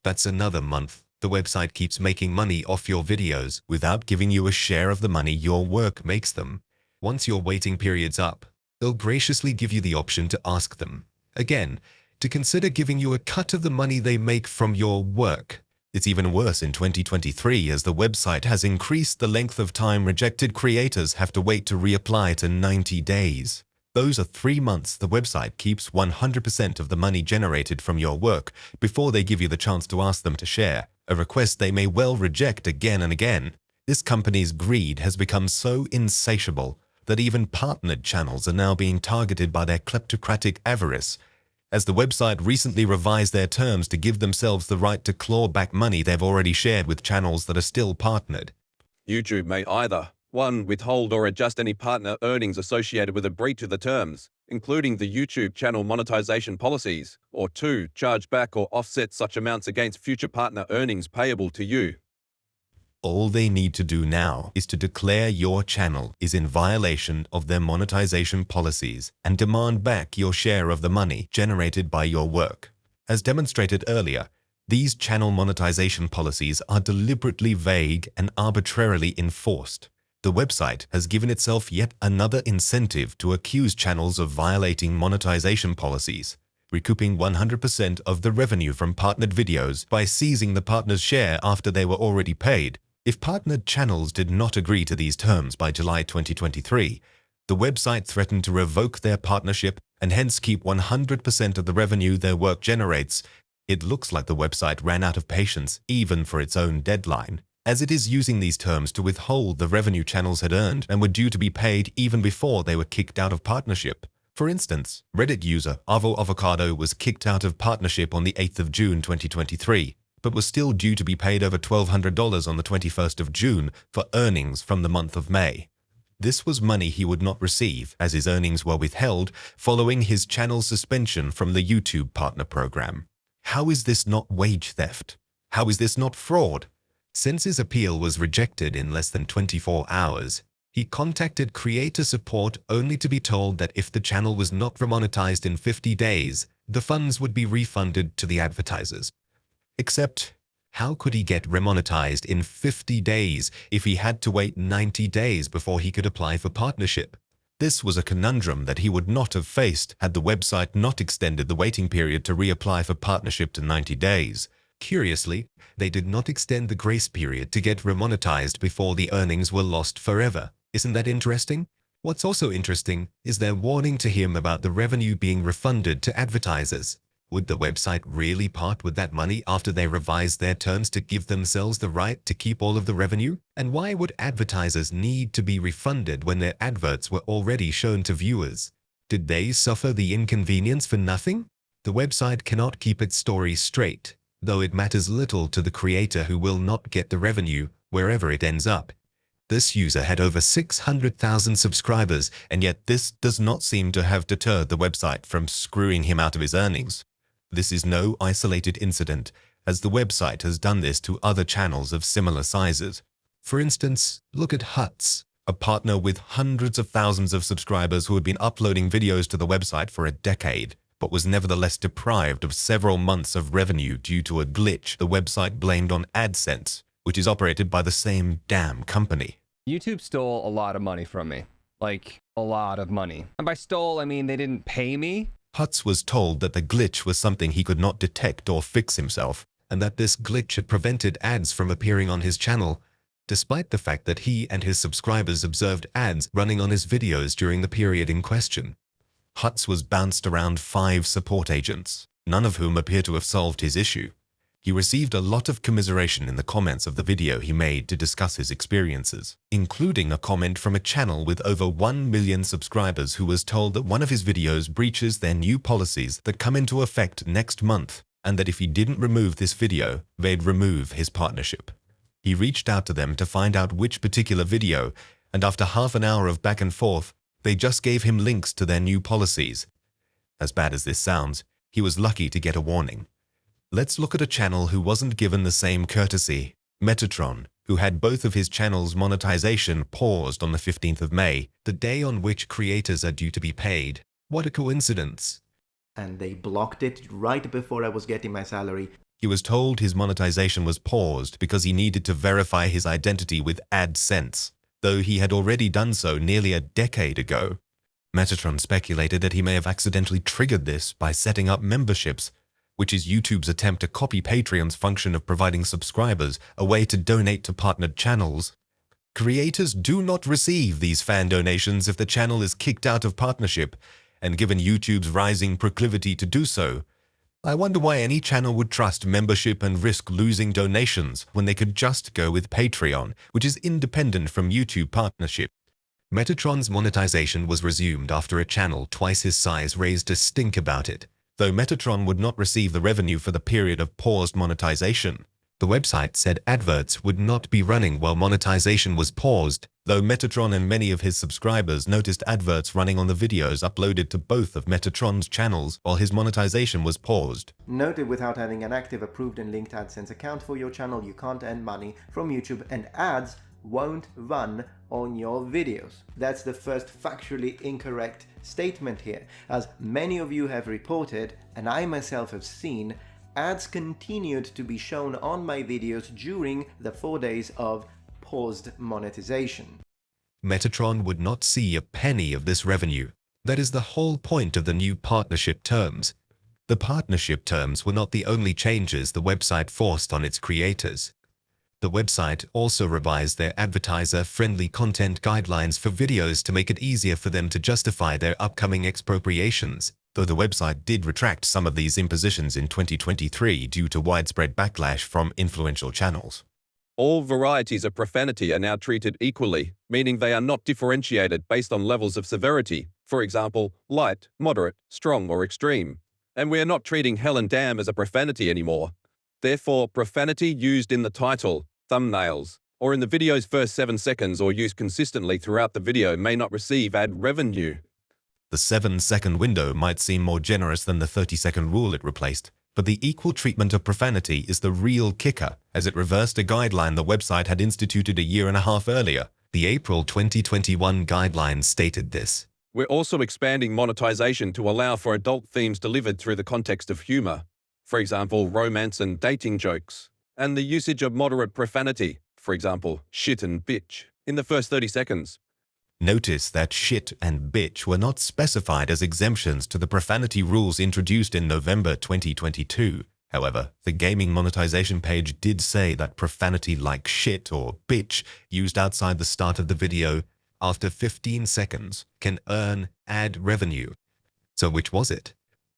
S1: That's another month. The website keeps making money off your videos without giving you a share of the money your work makes them. Once your waiting period's up, they'll graciously give you the option to ask them, again, to consider giving you a cut of the money they make from your work. It's even worse in 2023 as the website has increased the length of time rejected creators have to wait to reapply to 90 days. Those are 3 months the website keeps 100% of the money generated from your work before they give you the chance to ask them to share, a request they may well reject again and again. This company's greed has become so insatiable that even partnered channels are now being targeted by their kleptocratic avarice, as the website recently revised their terms to give themselves the right to claw back money they've already shared with channels that are still partnered.
S2: YouTube may either 1. Withhold or adjust any partner earnings associated with a breach of the terms, including the YouTube channel monetization policies, or 2. Charge back or offset such amounts against future partner earnings payable to you.
S1: All they need to do now is to declare your channel is in violation of their monetization policies and demand back your share of the money generated by your work. As demonstrated earlier, these channel monetization policies are deliberately vague and arbitrarily enforced. The website has given itself yet another incentive to accuse channels of violating monetization policies, recouping 100% of the revenue from partnered videos by seizing the partner's share after they were already paid. If partnered channels did not agree to these terms by July 2023, the website threatened to revoke their partnership and hence keep 100% of the revenue their work generates. It looks like the website ran out of patience even for its own deadline, as it is using these terms to withhold the revenue channels had earned and were due to be paid even before they were kicked out of partnership. For instance, Reddit user Avo Avocado was kicked out of partnership on the 8th of June 2023, but was still due to be paid over $1,200 on the 21st of June for earnings from the month of May. This was money he would not receive, as his earnings were withheld following his channel's suspension from the YouTube partner program. How is this not wage theft? How is this not fraud? Since his appeal was rejected in less than 24 hours, he contacted creator support only to be told that if the channel was not remonetized in 50 days, the funds would be refunded to the advertisers. Except, how could he get remonetized in 50 days if he had to wait 90 days before he could apply for partnership? This was a conundrum that he would not have faced had the website not extended the waiting period to reapply for partnership to 90 days. Curiously, they did not extend the grace period to get remonetized before the earnings were lost forever. Isn't that interesting? What's also interesting is their warning to him about the revenue being refunded to advertisers. Would the website really part with that money after they revised their terms to give themselves the right to keep all of the revenue? And why would advertisers need to be refunded when their adverts were already shown to viewers? Did they suffer the inconvenience for nothing? The website cannot keep its story straight, though it matters little to the creator who will not get the revenue wherever it ends up. This user had over 600,000 subscribers, and yet this does not seem to have deterred the website from screwing him out of his earnings. This is no isolated incident, as the website has done this to other channels of similar sizes. For instance, look at Huts, a partner with hundreds of thousands of subscribers who had been uploading videos to the website for a decade, but was nevertheless deprived of several months of revenue due to a glitch the website blamed on AdSense, which is operated by the same damn company.
S11: YouTube stole a lot of money from me. Like, a lot of money. And by stole, I mean they didn't pay me.
S1: Huts was told that the glitch was something he could not detect or fix himself, and that this glitch had prevented ads from appearing on his channel, despite the fact that he and his subscribers observed ads running on his videos during the period in question. Huts was bounced around 5 support agents, none of whom appear to have solved his issue. He received a lot of commiseration in the comments of the video he made to discuss his experiences, including a comment from a channel with over 1 million subscribers who was told that one of his videos breaches their new policies that come into effect next month, and that if he didn't remove this video, they'd remove his partnership. He reached out to them to find out which particular video, and after half an hour of back and forth, they just gave him links to their new policies. As bad as this sounds, he was lucky to get a warning. Let's look at a channel who wasn't given the same courtesy, Metatron, who had both of his channels' monetization paused on the 15th of May, the day on which creators are due to be paid. What a coincidence.
S12: And they blocked it right before I was getting my salary.
S1: He was told his monetization was paused because he needed to verify his identity with AdSense, though he had already done so nearly a decade ago. Metatron speculated that he may have accidentally triggered this by setting up memberships, which is YouTube's attempt to copy Patreon's function of providing subscribers a way to donate to partnered channels. Creators do not receive these fan donations if the channel is kicked out of partnership, and given YouTube's rising proclivity to do so, I wonder why any channel would trust membership and risk losing donations when they could just go with Patreon, which is independent from YouTube partnership. Metatron's monetization was resumed after a channel twice his size raised a stink about it, though Metatron would not receive the revenue for the period of paused monetization. The website said adverts would not be running while monetization was paused, though Metatron and many of his subscribers noticed adverts running on the videos uploaded to both of Metatron's channels while his monetization was paused.
S12: Noted, without having an active, approved and linked AdSense account for your channel, you can't earn money from YouTube and ads won't run on your videos. That's the first factually incorrect statement here. As many of you have reported, and I myself have seen, ads continued to be shown on my videos during the 4 days of paused monetization.
S1: Metatron would not see a penny of this revenue. That is the whole point of the new partnership terms. The partnership terms were not the only changes the website forced on its creators. The website also revised their advertiser-friendly content guidelines for videos to make it easier for them to justify their upcoming expropriations, though the website did retract some of these impositions in 2023 due to widespread backlash from influential channels.
S2: All varieties of profanity are now treated equally, meaning they are not differentiated based on levels of severity, for example, light, moderate, strong, or extreme. And we are not treating hell and damn as a profanity anymore. Therefore, profanity used in the title, thumbnails, or in the video's first 7 seconds or used consistently throughout the video may not receive ad revenue.
S1: The 7-second window might seem more generous than the 30-second rule it replaced, but the equal treatment of profanity is the real kicker, as it reversed a guideline the website had instituted a year and a half earlier. The April 2021 guidelines stated this.
S2: We're also expanding monetization to allow for adult themes delivered through the context of humor. For example, romance and dating jokes, and the usage of moderate profanity, for example, shit and bitch, in the first 30 seconds.
S1: Notice that shit and bitch were not specified as exemptions to the profanity rules introduced in November 2022. However, the gaming monetization page did say that profanity like shit or bitch used outside the start of the video after 15 seconds can earn ad revenue. So which was it?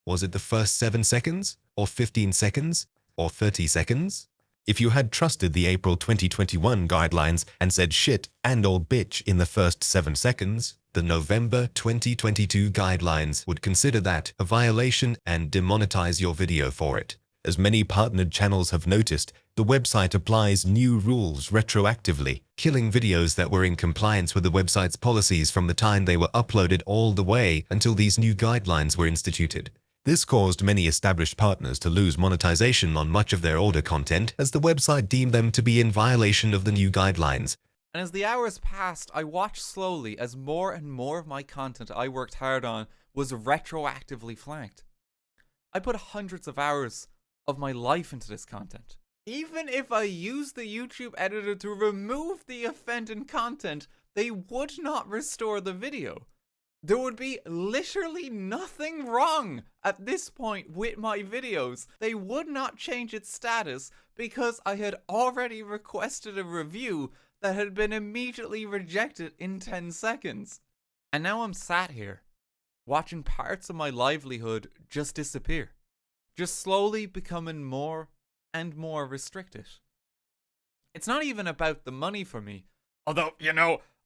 S1: Was it the first 7 seconds, or 15 seconds, or 30 seconds? If you had trusted the April 2021 guidelines and said shit and or bitch in the first 7 seconds, the November 2022 guidelines would consider that a violation and demonetize your video for it. As many partnered channels have noticed, the website applies new rules retroactively, killing videos that were in compliance with the website's policies from the time they were uploaded all the way until these new guidelines were instituted. This caused many established partners to lose monetization on much of their older content as the website deemed them to be in violation of the new guidelines.
S13: And as the hours passed, I watched slowly as more and more of my content I worked hard on was retroactively flagged. I put hundreds of hours of my life into this content. Even if I used the YouTube editor to remove the offending content, they would not restore the video. There would be literally nothing wrong at this point with my videos. They would not change its status because I had already requested a review that had been immediately rejected in 10 seconds. And now I'm sat here, watching parts of my livelihood just disappear. Just slowly becoming more and more restricted. It's not even about the money for me. Although,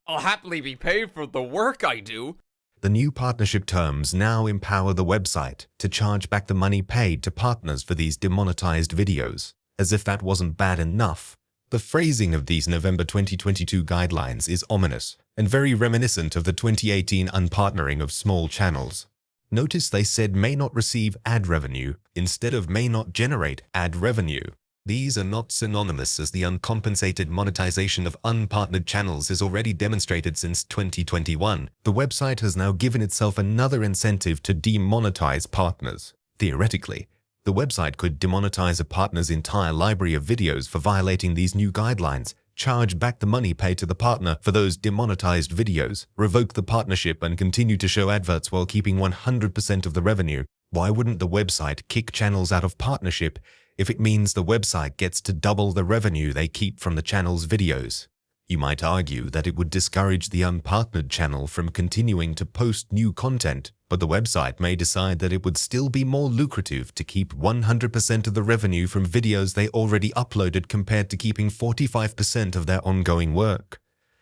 S13: I'll happily be paid for the work I do.
S1: The new partnership terms now empower the website to charge back the money paid to partners for these demonetized videos. As if that wasn't bad enough, the phrasing of these November 2022 guidelines is ominous and very reminiscent of the 2018 unpartnering of small channels. Notice they said may not receive ad revenue instead of may not generate ad revenue. These are not synonymous, as the uncompensated monetization of unpartnered channels is already demonstrated since 2021. The website has now given itself another incentive to demonetize partners. Theoretically, the website could demonetize a partner's entire library of videos for violating these new guidelines, charge back the money paid to the partner for those demonetized videos, revoke the partnership and continue to show adverts while keeping 100% of the revenue. Why wouldn't the website kick channels out of partnership if it means the website gets to double the revenue they keep from the channel's videos? You might argue that it would discourage the unpartnered channel from continuing to post new content, but the website may decide that it would still be more lucrative to keep 100% of the revenue from videos they already uploaded compared to keeping 45% of their ongoing work.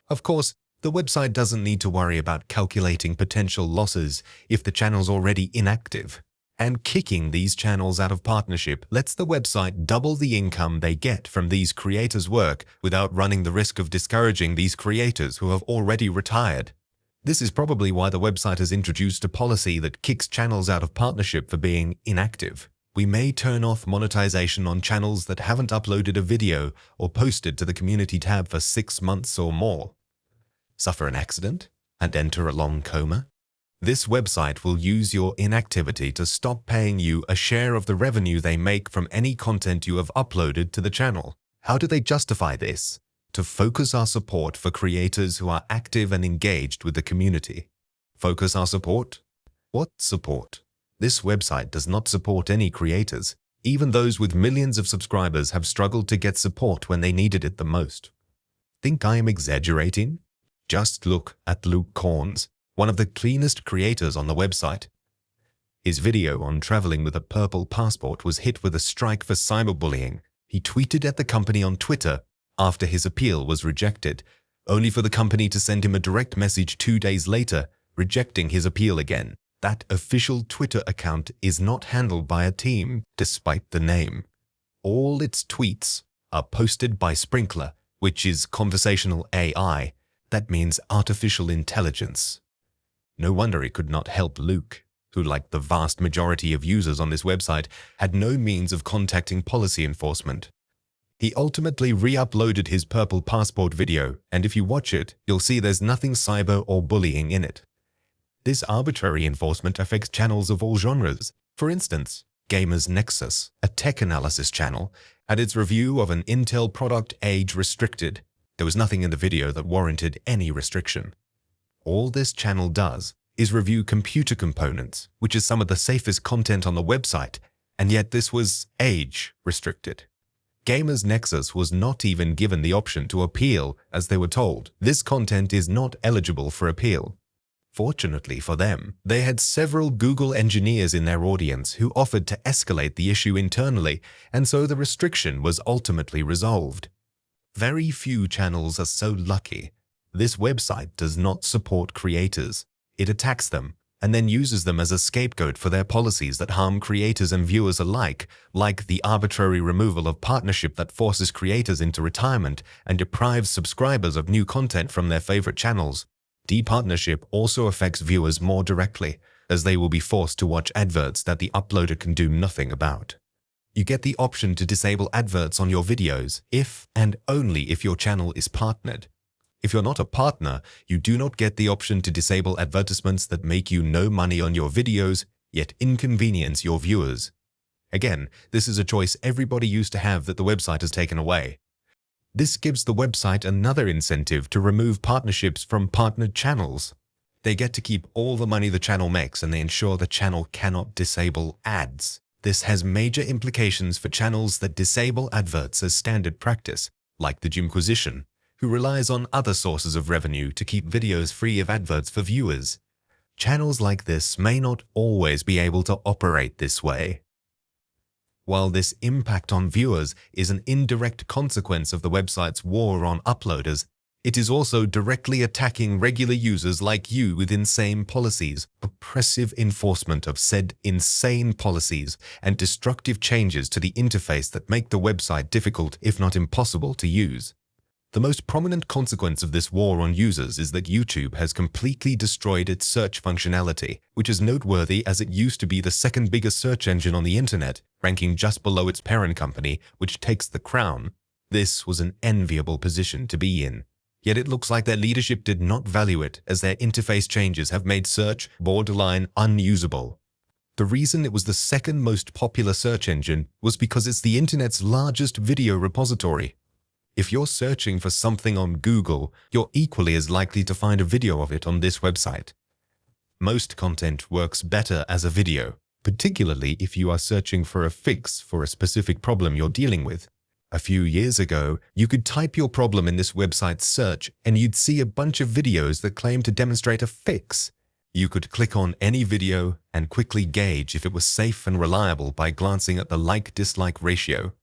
S1: Of course, the website doesn't need to worry about calculating potential losses if the channel's already inactive. And kicking these channels out of partnership lets the website double the income they get from these creators' work without running the risk of discouraging these creators who have already retired. This is probably why the website has introduced a policy that kicks channels out of partnership for being inactive. We may turn off monetization on channels that haven't uploaded a video or posted to the community tab for 6 months or more. Suffer an accident and enter a long coma? This website will use your inactivity to stop paying you a share of the revenue they make from any content you have uploaded to the channel. How do they justify this? To focus our support for creators who are active and engaged with the community. Focus our support? What support? This website does not support any creators. Even those with millions of subscribers have struggled to get support when they needed it the most. Think I am exaggerating? Just look at Korns, one of the cleanest creators on the website. His video on traveling with a purple passport was hit with a strike for cyberbullying. He tweeted at the company on Twitter after his appeal was rejected, only for the company to send him a direct message 2 days later, rejecting his appeal again. That official Twitter account is not handled by a team, despite the name. All its tweets are posted by Sprinkler, which is conversational AI. That means artificial intelligence. No wonder it could not help Luke, who, like the vast majority of users on this website, had no means of contacting policy enforcement. He ultimately re-uploaded his purple passport video, and if you watch it, you'll see there's nothing cyber or bullying in it. This arbitrary enforcement affects channels of all genres. For instance, Gamers Nexus, a tech analysis channel, had its review of an Intel product age restricted. There was nothing in the video that warranted any restriction. All this channel does is review computer components, which is some of the safest content on the website, and yet this was age restricted. Gamers Nexus was not even given the option to appeal, as they were told, this content is not eligible for appeal. Fortunately for them, they had several Google engineers in their audience who offered to escalate the issue internally, and so the restriction was ultimately resolved. Very few channels are so lucky. This website does not support creators. It attacks them and then uses them as a scapegoat for their policies that harm creators and viewers alike, like the arbitrary removal of partnership that forces creators into retirement and deprives subscribers of new content from their favorite channels. Departnership also affects viewers more directly, as they will be forced to watch adverts that the uploader can do nothing about. You get the option to disable adverts on your videos if and only if your channel is partnered. If you're not a partner, you do not get the option to disable advertisements that make you no money on your videos, yet inconvenience your viewers. Again, this is a choice everybody used to have that the website has taken away. This gives the website another incentive to remove partnerships from partnered channels. They get to keep all the money the channel makes, and they ensure the channel cannot disable ads. This has major implications for channels that disable adverts as standard practice, like the Jimquisition, who relies on other sources of revenue to keep videos free of adverts for viewers. Channels like this may not always be able to operate this way. While this impact on viewers is an indirect consequence of the website's war on uploaders, it is also directly attacking regular users like you with insane policies, oppressive enforcement of said insane policies, and destructive changes to the interface that make the website difficult, if not impossible, to use. The most prominent consequence of this war on users is that YouTube has completely destroyed its search functionality, which is noteworthy as it used to be the second biggest search engine on the internet, ranking just below its parent company, which takes the crown. This was an enviable position to be in. Yet it looks like their leadership did not value it, as their interface changes have made search borderline unusable. The reason it was the second most popular search engine was because it's the internet's largest video repository. If you're searching for something on Google, you're equally as likely to find a video of it on this website. Most content works better as a video, particularly if you are searching for a fix for a specific problem you're dealing with. A few years ago, you could type your problem in this website's search and you'd see a bunch of videos that claim to demonstrate a fix. You could click on any video and quickly gauge if it was safe and reliable by glancing at the like-dislike ratio.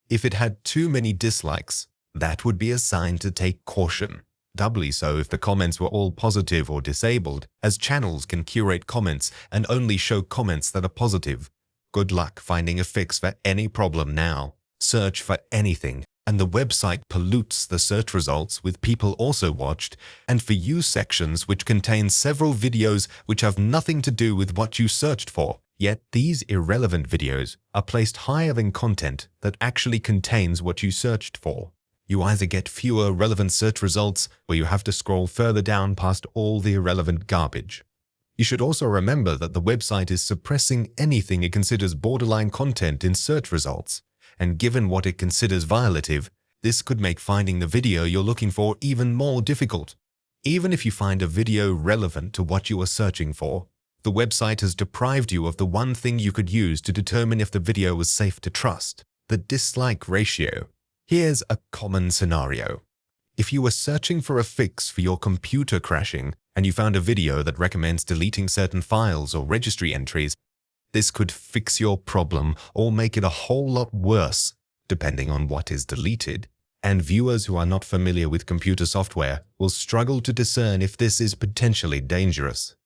S1: If it had too many dislikes, that would be a sign to take caution. Doubly so if the comments were all positive or disabled, as channels can curate comments and only show comments that are positive. Good luck finding a fix for any problem now. Search for anything, and the website pollutes the search results with people also watched, and for you sections which contain several videos which have nothing to do with what you searched for. Yet these irrelevant videos are placed higher than content that actually contains what you searched for. You either get fewer relevant search results, or you have to scroll further down past all the irrelevant garbage. You should also remember that the website is suppressing anything it considers borderline content in search results, and given what it considers violative, this could make finding the video you're looking for even more difficult. Even if you find a video relevant to what you are searching for, the website has deprived you of the one thing you could use to determine if the video was safe to trust: the dislike ratio. Here's a common scenario. If you were searching for a fix for your computer crashing and you found a video that recommends deleting certain files or registry entries, this could fix your problem or make it a whole lot worse, depending on what is deleted. And viewers who are not familiar with computer software will struggle to discern if this is potentially dangerous.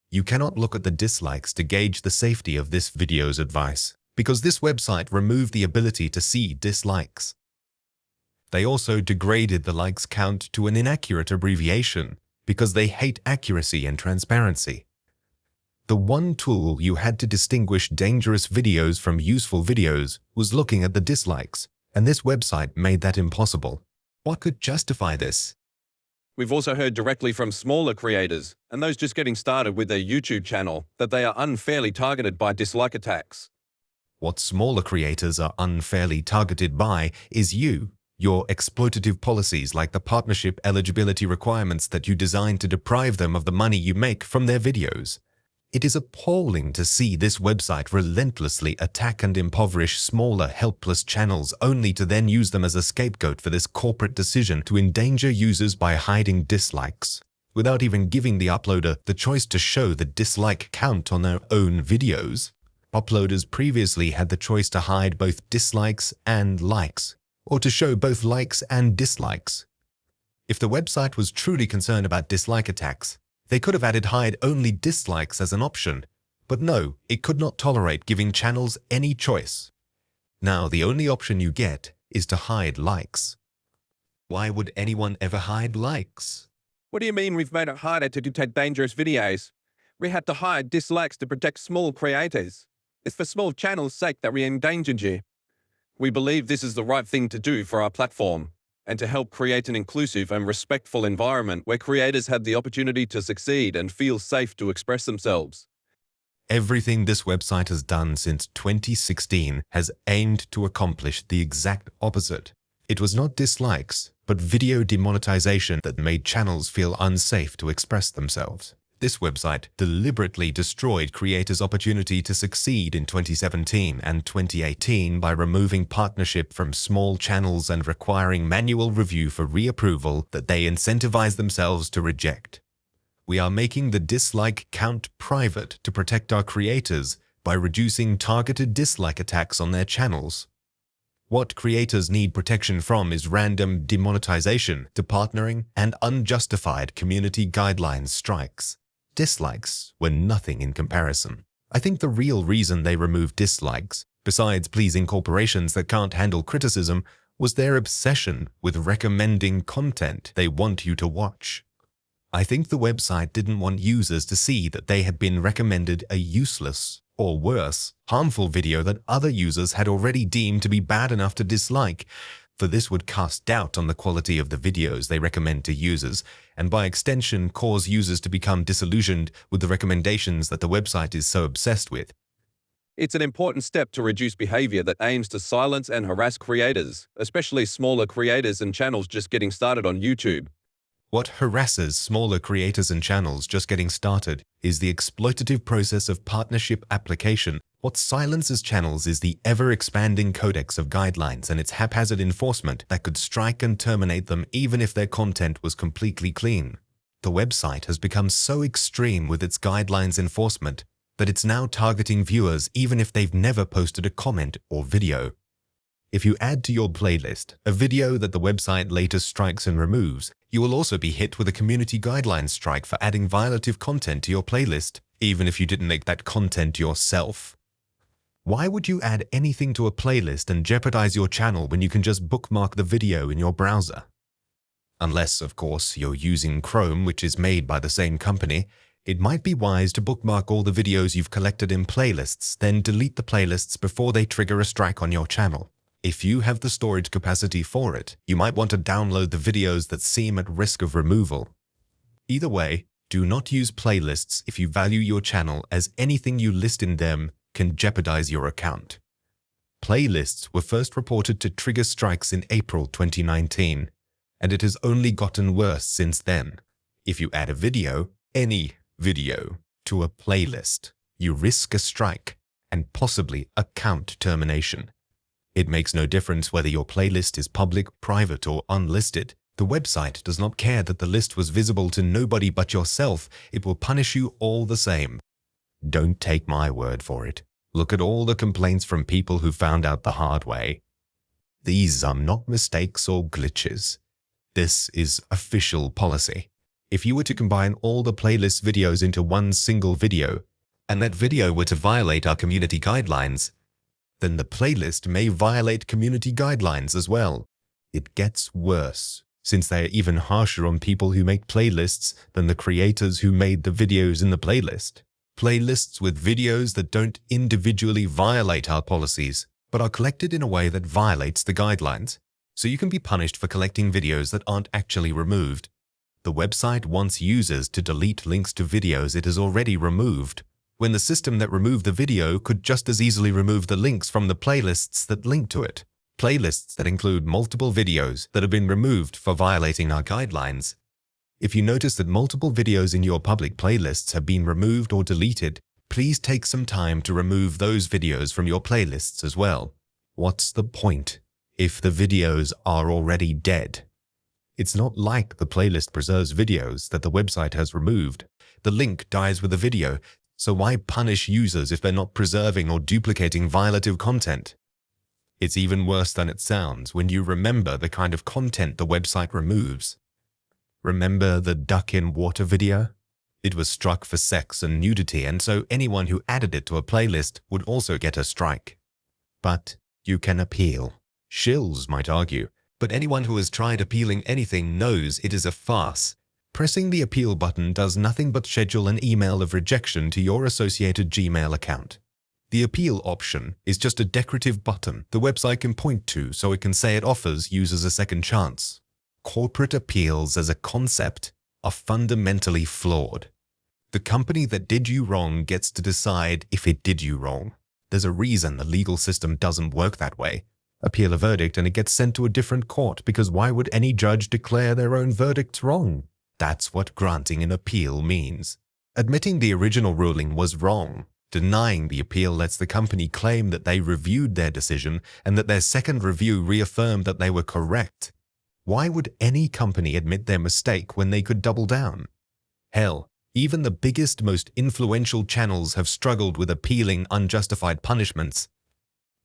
S1: You cannot look at the dislikes to gauge the safety of this video's advice, because this website removed the ability to see dislikes. They also degraded the likes count to an inaccurate abbreviation because they hate accuracy and transparency. The one tool you had to distinguish dangerous videos from useful videos was looking at the dislikes, and this website made that impossible. What could justify this?
S2: We've also heard directly from smaller creators and those just getting started with their YouTube channel that they are unfairly targeted by dislike attacks.
S1: What smaller creators are unfairly targeted by is you. Your exploitative policies like the partnership eligibility requirements that you designed to deprive them of the money you make from their videos. It is appalling to see this website relentlessly attack and impoverish smaller, helpless channels only to then use them as a scapegoat for this corporate decision to endanger users by hiding dislikes, without even giving the uploader the choice to show the dislike count on their own videos. Uploaders previously had the choice to hide both dislikes and likes, or to show both likes and dislikes. If the website was truly concerned about dislike attacks, they could have added hide only dislikes as an option, but no, it could not tolerate giving channels any choice. Now the only option you get is to hide likes. Why would anyone ever hide likes?
S2: What do you mean we've made it harder to detect dangerous videos? We had to hide dislikes to protect small creators. It's for small channels' sake that we endangered you. We believe this is the right thing to do for our platform, and to help create an inclusive and respectful environment where creators have the opportunity to succeed and feel safe to express themselves.
S1: Everything this website has done since 2016 has aimed to accomplish the exact opposite. It was not dislikes, but video demonetization that made channels feel unsafe to express themselves. This website deliberately destroyed creators' opportunity to succeed in 2017 and 2018 by removing partnership from small channels and requiring manual review for reapproval that they incentivize themselves to reject. We are making the dislike count private to protect our creators by reducing targeted dislike attacks on their channels. What creators need protection from is random demonetization to partnering and unjustified community guidelines strikes. Dislikes were nothing in comparison. I think the real reason they removed dislikes, besides pleasing corporations that can't handle criticism, was their obsession with recommending content they want you to watch. I think the website didn't want users to see that they had been recommended a useless, or worse, harmful video that other users had already deemed to be bad enough to dislike, for this would cast doubt on the quality of the videos they recommend to users, and by extension cause users to become disillusioned with the recommendations that the website is so obsessed with.
S2: It's an important step to reduce behavior that aims to silence and harass creators, especially smaller creators and channels just getting started on YouTube.
S1: What harasses smaller creators and channels just getting started is the exploitative process of partnership application. What silences channels is the ever-expanding codex of guidelines and its haphazard enforcement that could strike and terminate them even if their content was completely clean. The website has become so extreme with its guidelines enforcement that it's now targeting viewers even if they've never posted a comment or video. If you add to your playlist a video that the website later strikes and removes, you will also be hit with a community guidelines strike for adding violative content to your playlist, even if you didn't make that content yourself. Why would you add anything to a playlist and jeopardize your channel when you can just bookmark the video in your browser? Unless, of course, you're using Chrome, which is made by the same company, it might be wise to bookmark all the videos you've collected in playlists, then delete the playlists before they trigger a strike on your channel. If you have the storage capacity for it, you might want to download the videos that seem at risk of removal. Either way, do not use playlists if you value your channel, as anything you list in them can jeopardize your account. Playlists were first reported to trigger strikes in April 2019, and it has only gotten worse since then. If you add a video, any video, to a playlist, you risk a strike and possibly account termination. It makes no difference whether your playlist is public, private, or unlisted. The website does not care that the list was visible to nobody but yourself. It will punish you all the same. Don't take my word for it. Look at all the complaints from people who found out the hard way. These are not mistakes or glitches. This is official policy. If you were to combine all the playlist videos into one single video, and that video were to violate our community guidelines, then the playlist may violate community guidelines as well. It gets worse, since they are even harsher on people who make playlists than the creators who made the videos in the playlist. Playlists with videos that don't individually violate our policies, but are collected in a way that violates the guidelines. So you can be punished for collecting videos that aren't actually removed. The website wants users to delete links to videos it has already removed, when the system that removed the video could just as easily remove the links from the playlists that link to it. playlists that include multiple videos that have been removed for violating our guidelines. If you notice that multiple videos in your public playlists have been removed or deleted, please take some time to remove those videos from your playlists as well. What's the point if the videos are already dead? It's not like the playlist preserves videos that the website has removed. The link dies with the video, so why punish users if they're not preserving or duplicating violative content? It's even worse than it sounds when you remember the kind of content the website removes. Remember the duck in water video? It was struck for sex and nudity, and so anyone who added it to a playlist would also get a strike. But you can appeal. Shills might argue, but anyone who has tried appealing anything knows it is a farce. Pressing the appeal button does nothing but schedule an email of rejection to your associated Gmail account. The appeal option is just a decorative button the website can point to so it can say it offers users a second chance. Corporate appeals as a concept are fundamentally flawed. The company that did you wrong gets to decide if it did you wrong. There's a reason the legal system doesn't work that way. Appeal a verdict and it gets sent to a different court because why would any judge declare their own verdicts wrong? That's what granting an appeal means. Admitting the original ruling was wrong. Denying the appeal lets the company claim that they reviewed their decision and that their second review reaffirmed that they were correct. Why would any company admit their mistake when they could double down? Hell, even the biggest, most influential channels have struggled with appealing unjustified punishments.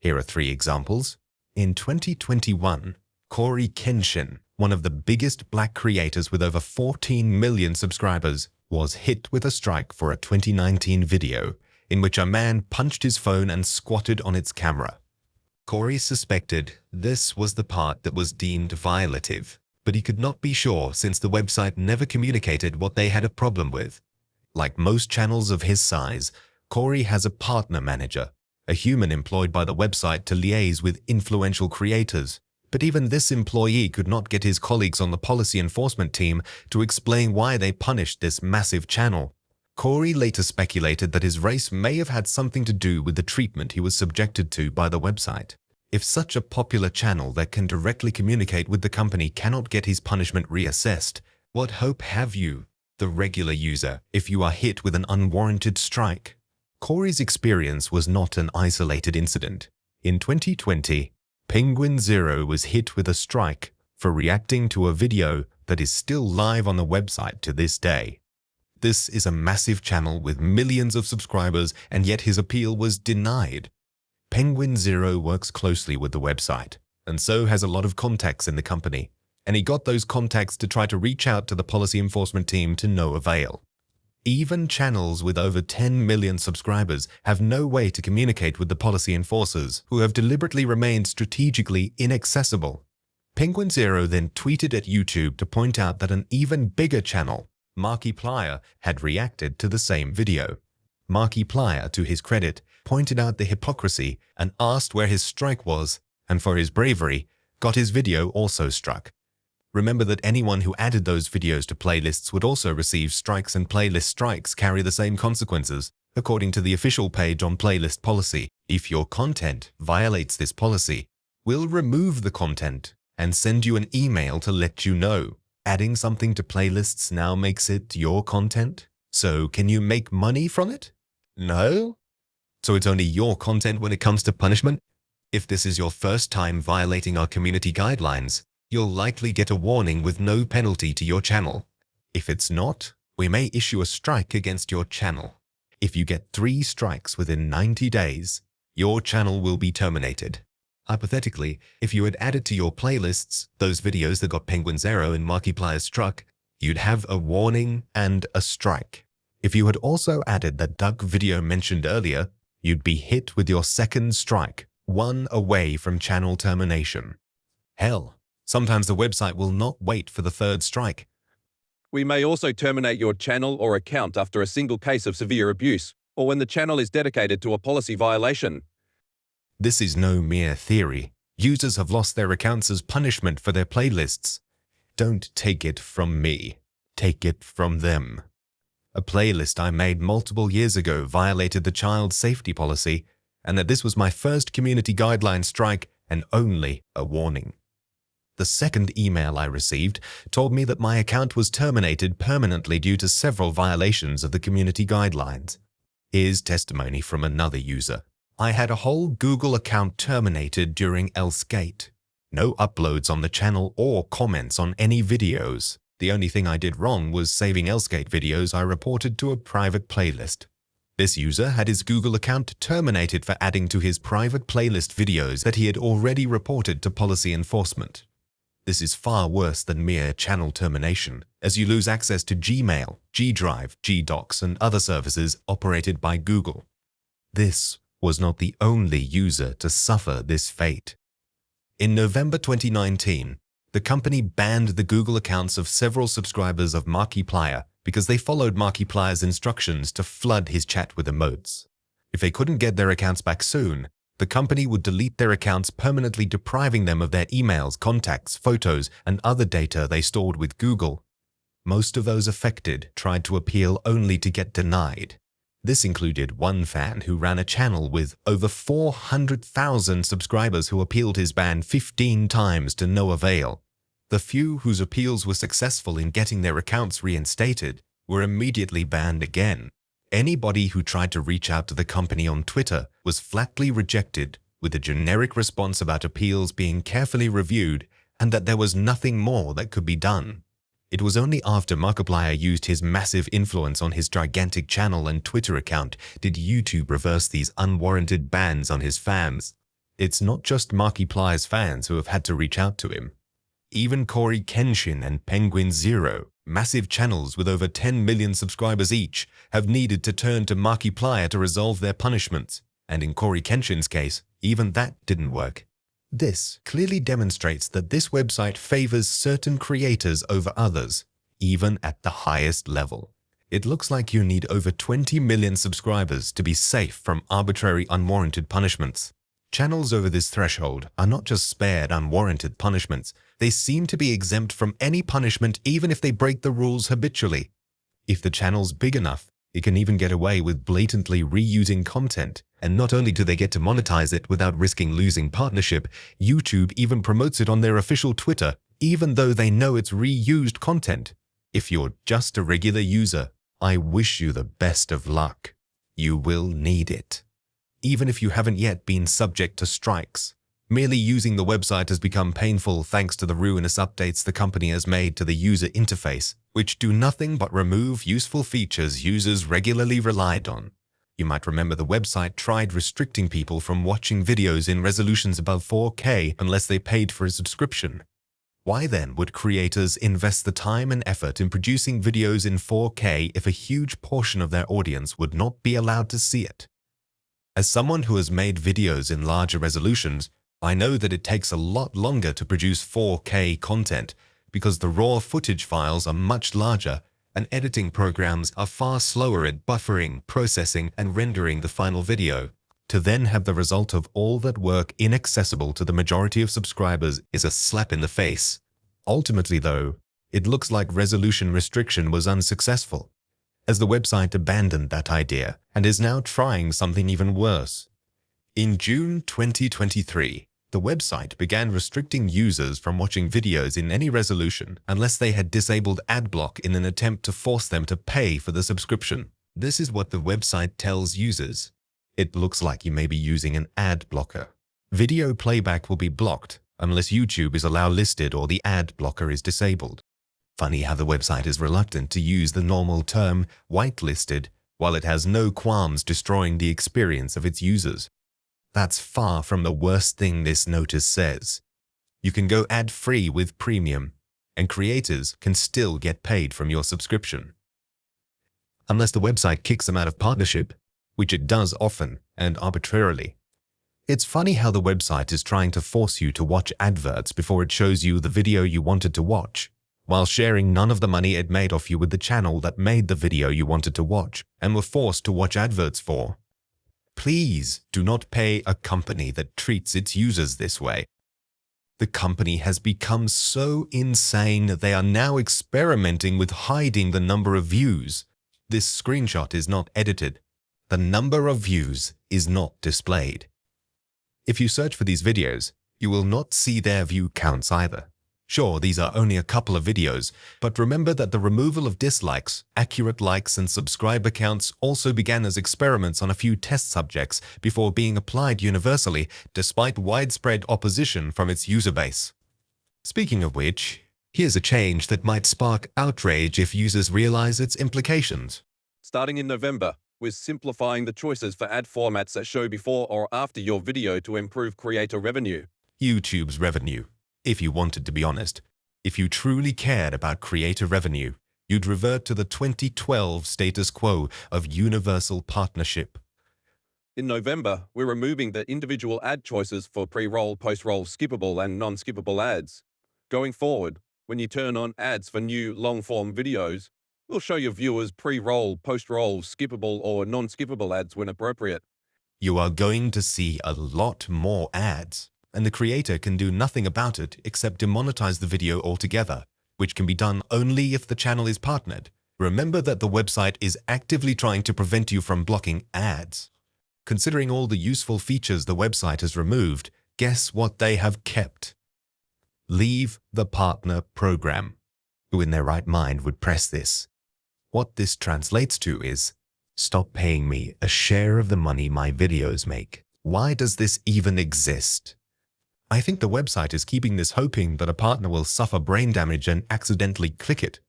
S1: Here are 3 examples. In 2021, CoryxKenshin, one of the biggest black creators with over 14 million subscribers, was hit with a strike for a 2019 video in which a man punched his phone and squatted on its camera. Cory suspected this was the part that was deemed violative, but he could not be sure since the website never communicated what they had a problem with. Like most channels of his size, Cory has a partner manager, a human employed by the website to liaise with influential creators. But even this employee could not get his colleagues on the policy enforcement team to explain why they punished this massive channel. Cory later speculated that his race may have had something to do with the treatment he was subjected to by the website. If such a popular channel that can directly communicate with the company cannot get his punishment reassessed, what hope have you, the regular user, if you are hit with an unwarranted strike? Cory's experience was not an isolated incident. In 2020, Penguin Zero was hit with a strike for reacting to a video that is still live on the website to this day. This is a massive channel with millions of subscribers, and yet his appeal was denied. Penguin Zero works closely with the website, and so has a lot of contacts in the company, and he got those contacts to try to reach out to the policy enforcement team to no avail. Even channels with over 10 million subscribers have no way to communicate with the policy enforcers, who have deliberately remained strategically inaccessible. Penguin Zero then tweeted at YouTube to point out that an even bigger channel, Markiplier, had reacted to the same video. Markiplier, to his credit, pointed out the hypocrisy and asked where his strike was, and for his bravery, got his video also struck. Remember that anyone who added those videos to playlists would also receive strikes, and playlist strikes carry the same consequences. According to the official page on playlist policy, if your content violates this policy, we'll remove the content and send you an email to let you know. Adding something to playlists now makes it your content? So can you make money from it? No? So it's only your content when it comes to punishment? If this is your first time violating our community guidelines, you'll likely get a warning with no penalty to your channel. If it's not, we may issue a strike against your channel. If you get 3 strikes within 90 days, your channel will be terminated. Hypothetically, if you had added to your playlists those videos that got Penguin Zero and Markiplier struck, you'd have a warning and a strike. If you had also added that duck video mentioned earlier, you'd be hit with your second strike, 1 away from channel termination. Hell, sometimes the website will not wait for the 3rd strike.
S2: We may also terminate your channel or account after a single case of severe abuse, or when the channel is dedicated to a policy violation.
S1: This is no mere theory. Users have lost their accounts as punishment for their playlists. Don't take it from me. Take it from them. A playlist I made multiple years ago violated the child safety policy, and that this was my first community guideline strike and only a warning. The second email I received told me that my account was terminated permanently due to several violations of the community guidelines. Here's testimony from another user. I had a whole Google account terminated during Elsegate. No uploads on the channel or comments on any videos. The only thing I did wrong was saving Elsegate videos I reported to a private playlist. This user had his Google account terminated for adding to his private playlist videos that he had already reported to policy enforcement. This is far worse than mere channel termination, as you lose access to Gmail, G Drive, Gdocs, and other services operated by Google. This was not the only user to suffer this fate. In November 2019, the company banned the Google accounts of several subscribers of Markiplier because they followed Markiplier's instructions to flood his chat with emotes. If they couldn't get their accounts back soon, the company would delete their accounts, permanently depriving them of their emails, contacts, photos, and other data they stored with Google. Most of those affected tried to appeal only to get denied. This included one fan who ran a channel with over 400,000 subscribers who appealed his ban 15 times to no avail. The few whose appeals were successful in getting their accounts reinstated were immediately banned again. Anybody who tried to reach out to the company on Twitter was flatly rejected, with a generic response about appeals being carefully reviewed and that there was nothing more that could be done. It was only after Markiplier used his massive influence on his gigantic channel and Twitter account did YouTube reverse these unwarranted bans on his fans. It's not just Markiplier's fans who have had to reach out to him. Even CoryxKenshin and Penguin Zero, massive channels with over 10 million subscribers each, have needed to turn to Markiplier to resolve their punishments, and in CoryxKenshin's case, even that didn't work. This clearly demonstrates that this website favors certain creators over others, even at the highest level. It looks like you need over 20 million subscribers to be safe from arbitrary unwarranted punishments. Channels over this threshold are not just spared unwarranted punishments, they seem to be exempt from any punishment even if they break the rules habitually. If the channel's big enough, it can even get away with blatantly reusing content. And not only do they get to monetize it without risking losing partnership, YouTube even promotes it on their official Twitter, even though they know it's reused content. If you're just a regular user, I wish you the best of luck. You will need it. Even if you haven't yet been subject to strikes. Merely using the website has become painful thanks to the ruinous updates the company has made to the user interface, which do nothing but remove useful features users regularly relied on. You might remember the website tried restricting people from watching videos in resolutions above 4K unless they paid for a subscription. Why then would creators invest the time and effort in producing videos in 4K if a huge portion of their audience would not be allowed to see it? As someone who has made videos in larger resolutions, I know that it takes a lot longer to produce 4K content because the raw footage files are much larger and editing programs are far slower at buffering, processing, and rendering the final video. To then have the result of all that work inaccessible to the majority of subscribers is a slap in the face. Ultimately, though, it looks like resolution restriction was unsuccessful, as the website abandoned that idea and is now trying something even worse. In June 2023, the website began restricting users from watching videos in any resolution unless they had disabled adblock in an attempt to force them to pay for the subscription. This is what the website tells users. It looks like you may be using an ad blocker. Video playback will be blocked unless YouTube is allowed listed or the ad blocker is disabled. Funny how the website is reluctant to use the normal term whitelisted while it has no qualms destroying the experience of its users. That's far from the worst thing this notice says. You can go ad-free with premium, and creators can still get paid from your subscription. Unless the website kicks them out of partnership, which it does often and arbitrarily. It's funny how the website is trying to force you to watch adverts before it shows you the video you wanted to watch, while sharing none of the money it made off you with the channel that made the video you wanted to watch and were forced to watch adverts for. Please do not pay a company that treats its users this way. The company has become so insane that they are now experimenting with hiding the number of views. This screenshot is not edited. The number of views is not displayed. If you search for these videos, You will not see their view counts either. Sure, these are only a couple of videos, but remember that the removal of dislikes, accurate likes, and subscriber counts also began as experiments on a few test subjects before being applied universally, despite widespread opposition from its user base. Speaking of which, here's a change that might spark outrage if users realize its implications.
S2: Starting in November, we're simplifying the choices for ad formats that show before or after your video to improve creator revenue.
S1: YouTube's revenue. If you wanted to be honest, if you truly cared about creator revenue, you'd revert to the 2012 status quo of universal partnership.
S2: In November, we're removing the individual ad choices for pre-roll, post-roll, skippable, and non-skippable ads. Going forward, when you turn on ads for new long-form videos, we'll show your viewers pre-roll, post-roll, skippable, or non-skippable ads when appropriate.
S1: You are going to see a lot more ads, and the creator can do nothing about it except demonetize the video altogether, which can be done only if the channel is partnered. Remember that the website is actively trying to prevent you from blocking ads. Considering all the useful features the website has removed, guess what they have kept? Leave the partner program. Who in their right mind would press this? What this translates to is, stop paying me a share of the money my videos make. Why does this even exist? I think the website is keeping this hoping that a partner will suffer brain damage and accidentally click it.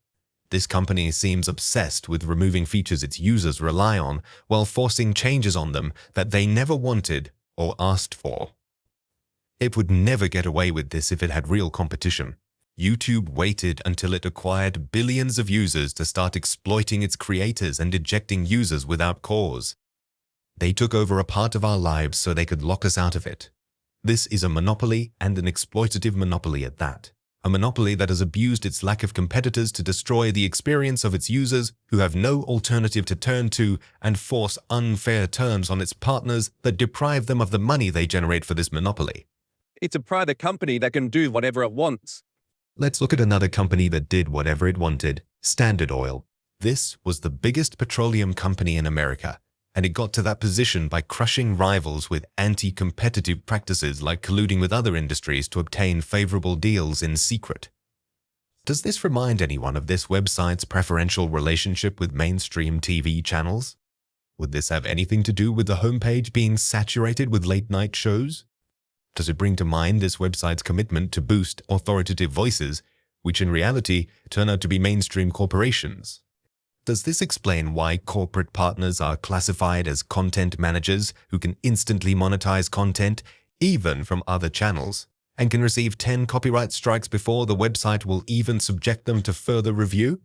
S1: This company seems obsessed with removing features its users rely on while forcing changes on them that they never wanted or asked for. It would never get away with this if it had real competition. YouTube waited until it acquired billions of users to start exploiting its creators and ejecting users without cause. They took over a part of our lives so they could lock us out of it. This is a monopoly, and an exploitative monopoly at that. A monopoly that has abused its lack of competitors to destroy the experience of its users who have no alternative to turn to and force unfair terms on its partners that deprive them of the money they generate for this monopoly.
S2: It's a private company that can do whatever it wants.
S1: Let's look at another company that did whatever it wanted, Standard Oil. This was the biggest petroleum company in America, and it got to that position by crushing rivals with anti-competitive practices like colluding with other industries to obtain favorable deals in secret. Does this remind anyone of this website's preferential relationship with mainstream TV channels? Would this have anything to do with the homepage being saturated with late-night shows? Does it bring to mind this website's commitment to boost authoritative voices, which in reality turn out to be mainstream corporations? Does this explain why corporate partners are classified as content managers who can instantly monetize content, even from other channels, and can receive 10 copyright strikes before the website will even subject them to further review?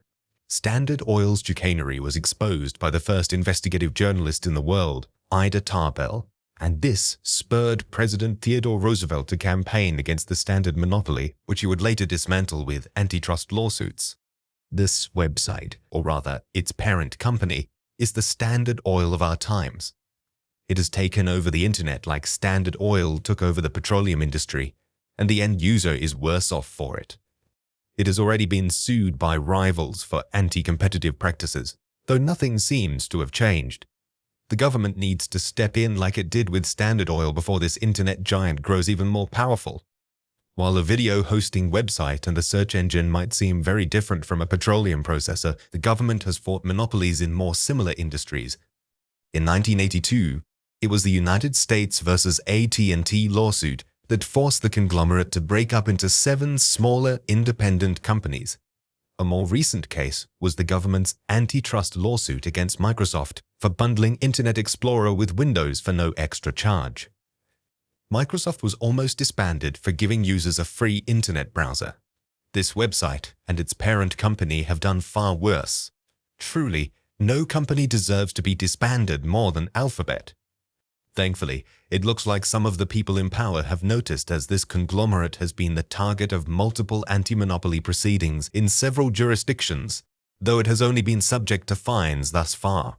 S1: Standard Oil's chicanery was exposed by the first investigative journalist in the world, Ida Tarbell, and this spurred President Theodore Roosevelt to campaign against the Standard monopoly, which he would later dismantle with antitrust lawsuits. This website, or rather its parent company, is the Standard Oil of our times. It has taken over the internet like Standard Oil took over the petroleum industry, and the end user is worse off for it. It has already been sued by rivals for anti-competitive practices, though nothing seems to have changed. The government needs to step in like it did with Standard Oil before this internet giant grows even more powerful. While a video hosting website and a search engine might seem very different from a petroleum processor, the government has fought monopolies in more similar industries. In 1982, it was the United States versus AT&T lawsuit that forced the conglomerate to break up into 7 smaller independent companies. A more recent case was the government's antitrust lawsuit against Microsoft for bundling Internet Explorer with Windows for no extra charge. Microsoft was almost disbanded for giving users a free internet browser. This website and its parent company have done far worse. Truly, no company deserves to be disbanded more than Alphabet. Thankfully, it looks like some of the people in power have noticed as this conglomerate has been the target of multiple anti-monopoly proceedings in several jurisdictions, though it has only been subject to fines thus far.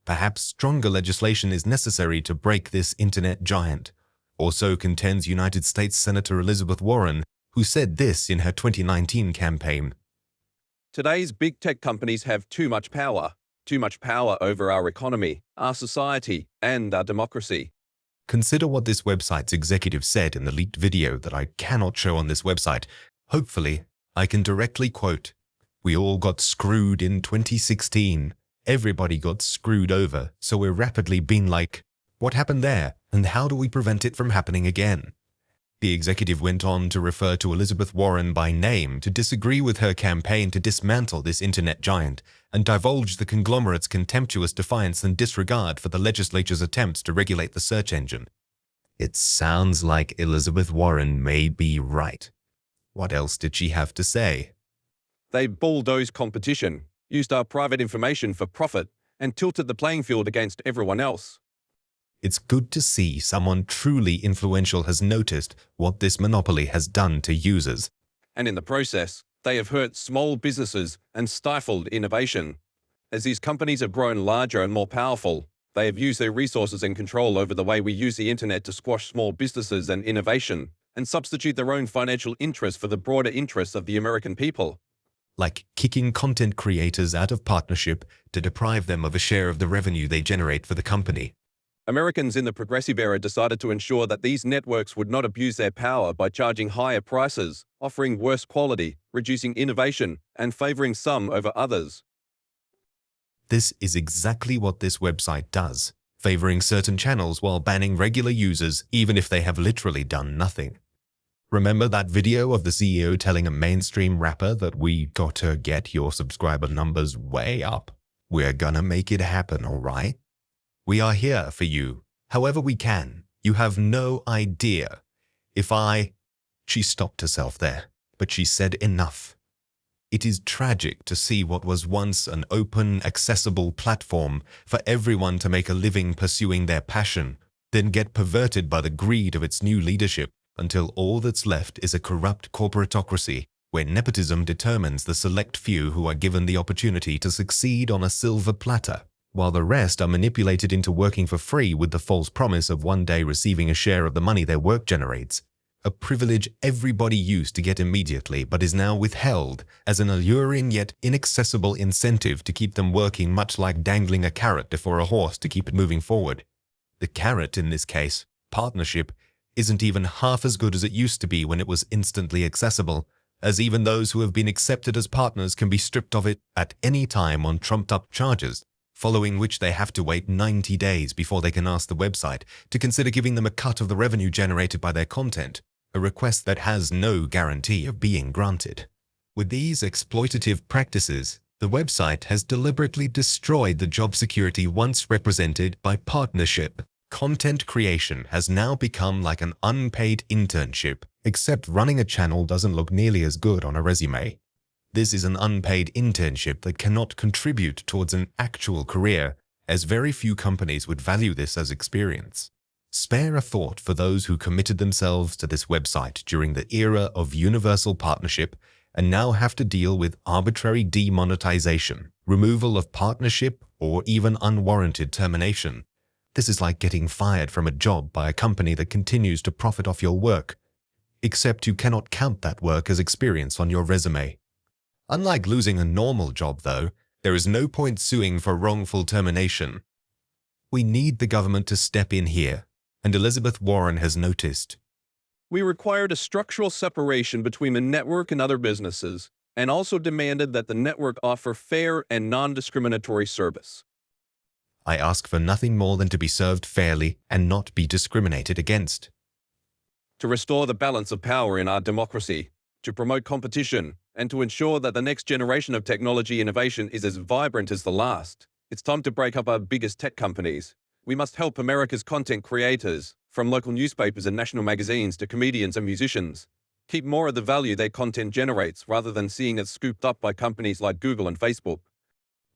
S1: Perhaps stronger legislation is necessary to break this internet giant. Or so contends United States Senator Elizabeth Warren, who said this in her 2019 campaign.
S2: Today's big tech companies have too much power over our economy, our society, and our democracy.
S1: Consider what this website's executive said in the leaked video that I cannot show on this website. Hopefully, I can directly quote, "We all got screwed in 2016. Everybody got screwed over, so we're rapidly being like, what happened there, and how do we prevent it from happening again?" The executive went on to refer to Elizabeth Warren by name to disagree with her campaign to dismantle this internet giant and divulge the conglomerate's contemptuous defiance and disregard for the legislature's attempts to regulate the search engine. It sounds like Elizabeth Warren may be right. What else did she have to say?
S2: They bulldozed competition, used our private information for profit, and tilted the playing field against everyone else.
S1: It's good to see someone truly influential has noticed what this monopoly has done to users.
S2: And in the process, they have hurt small businesses and stifled innovation. As these companies have grown larger and more powerful, they have used their resources and control over the way we use the internet to squash small businesses and innovation, and substitute their own financial interests for the broader interests of the American people.
S1: Like kicking content creators out of partnership to deprive them of a share of the revenue they generate for the company.
S2: Americans in the progressive era decided to ensure that these networks would not abuse their power by charging higher prices, offering worse quality, reducing innovation, and favoring some over others.
S1: This is exactly what this website does, favoring certain channels while banning regular users even if they have literally done nothing. Remember that video of the CEO telling a mainstream rapper that we gotta get your subscriber numbers way up? We're gonna make it happen, alright? We are here for you, however we can. You have no idea. She stopped herself there, but she said enough. It is tragic to see what was once an open, accessible platform for everyone to make a living pursuing their passion, then get perverted by the greed of its new leadership until all that's left is a corrupt corporatocracy where nepotism determines the select few who are given the opportunity to succeed on a silver platter, while the rest are manipulated into working for free with the false promise of one day receiving a share of the money their work generates. A privilege everybody used to get immediately but is now withheld as an alluring yet inaccessible incentive to keep them working, much like dangling a carrot before a horse to keep it moving forward. The carrot in this case, partnership, isn't even half as good as it used to be when it was instantly accessible, as even those who have been accepted as partners can be stripped of it at any time on trumped-up charges, following which they have to wait 90 days before they can ask the website to consider giving them a cut of the revenue generated by their content, a request that has no guarantee of being granted. With these exploitative practices, the website has deliberately destroyed the job security once represented by partnership. Content creation has now become like an unpaid internship, except running a channel doesn't look nearly as good on a resume. This is an unpaid internship that cannot contribute towards an actual career, as very few companies would value this as experience. Spare a thought for those who committed themselves to this website during the era of universal partnership and now have to deal with arbitrary demonetization, removal of partnership, or even unwarranted termination. This is like getting fired from a job by a company that continues to profit off your work, except you cannot count that work as experience on your resume. Unlike losing a normal job, though, there is no point suing for wrongful termination. We need the government to step in here, and Elizabeth Warren has noticed.
S2: We required a structural separation between the network and other businesses, and also demanded that the network offer fair and non-discriminatory service.
S1: I ask for nothing more than to be served fairly and not be discriminated against.
S2: To restore the balance of power in our democracy, to promote competition, and to ensure that the next generation of technology innovation is as vibrant as the last. It's time to break up our biggest tech companies. We must help America's content creators, from local newspapers and national magazines to comedians and musicians, keep more of the value their content generates rather than seeing it scooped up by companies like Google and Facebook.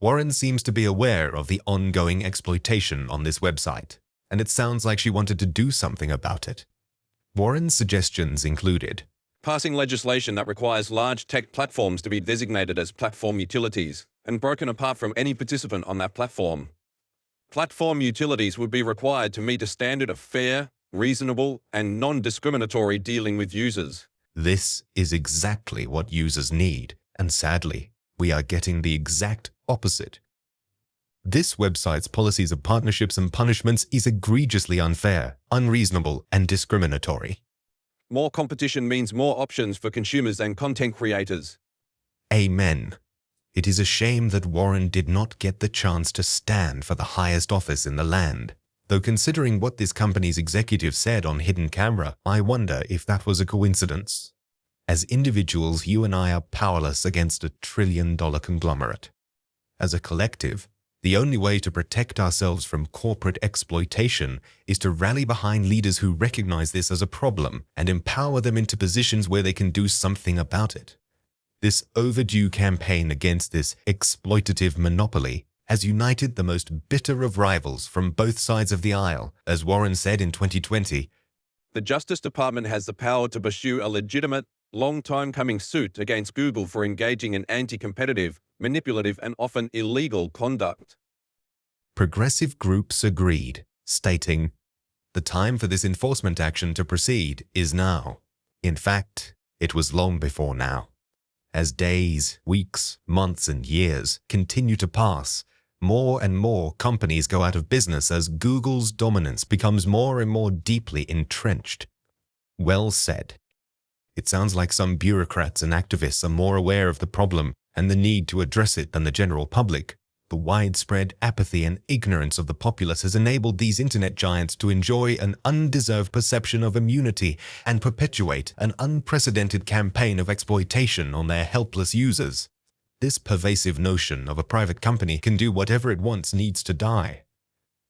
S1: Warren seems to be aware of the ongoing exploitation on this website, and it sounds like she wanted to do something about it. Warren's suggestions included
S2: passing legislation that requires large tech platforms to be designated as platform utilities and broken apart from any participant on that platform. Platform utilities would be required to meet a standard of fair, reasonable, and non-discriminatory dealing with users.
S1: This is exactly what users need, and sadly, we are getting the exact opposite. This website's policies of partnerships and punishments is egregiously unfair, unreasonable, and discriminatory.
S2: More competition means more options for consumers and content creators.
S1: Amen. It is a shame that Warren did not get the chance to stand for the highest office in the land. Though considering what this company's executive said on hidden camera, I wonder if that was a coincidence. As individuals, you and I are powerless against a trillion-dollar conglomerate. As a collective, the only way to protect ourselves from corporate exploitation is to rally behind leaders who recognize this as a problem and empower them into positions where they can do something about it. This overdue campaign against this exploitative monopoly has united the most bitter of rivals from both sides of the aisle. As Warren said in 2020,
S2: The Justice Department has the power to pursue a legitimate, long-time-coming suit against Google for engaging in anti-competitive, manipulative, and often illegal conduct.
S1: Progressive groups agreed, stating, the time for this enforcement action to proceed is now. In fact, it was long before now. As days, weeks, months, and years continue to pass, more and more companies go out of business as Google's dominance becomes more and more deeply entrenched. Well said. It sounds like some bureaucrats and activists are more aware of the problem and the need to address it than the general public. The widespread apathy and ignorance of the populace has enabled these internet giants to enjoy an undeserved perception of immunity and perpetuate an unprecedented campaign of exploitation on their helpless users. This pervasive notion of a private company can do whatever it wants needs to die.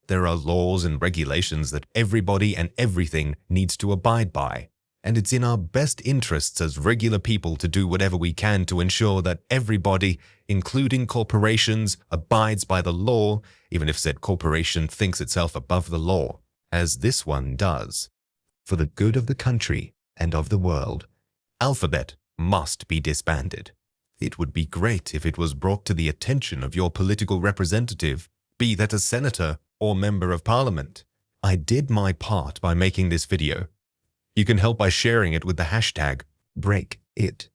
S1: There are laws and regulations that everybody and everything needs to abide by, and it's in our best interests as regular people to do whatever we can to ensure that everybody, including corporations, abides by the law, even if said corporation thinks itself above the law, as this one does. For the good of the country and of the world, Alphabet must be disbanded. It would be great if it was brought to the attention of your political representative, be that a senator or member of parliament. I did my part by making this video. You can help by sharing it with the hashtag #BreakIt.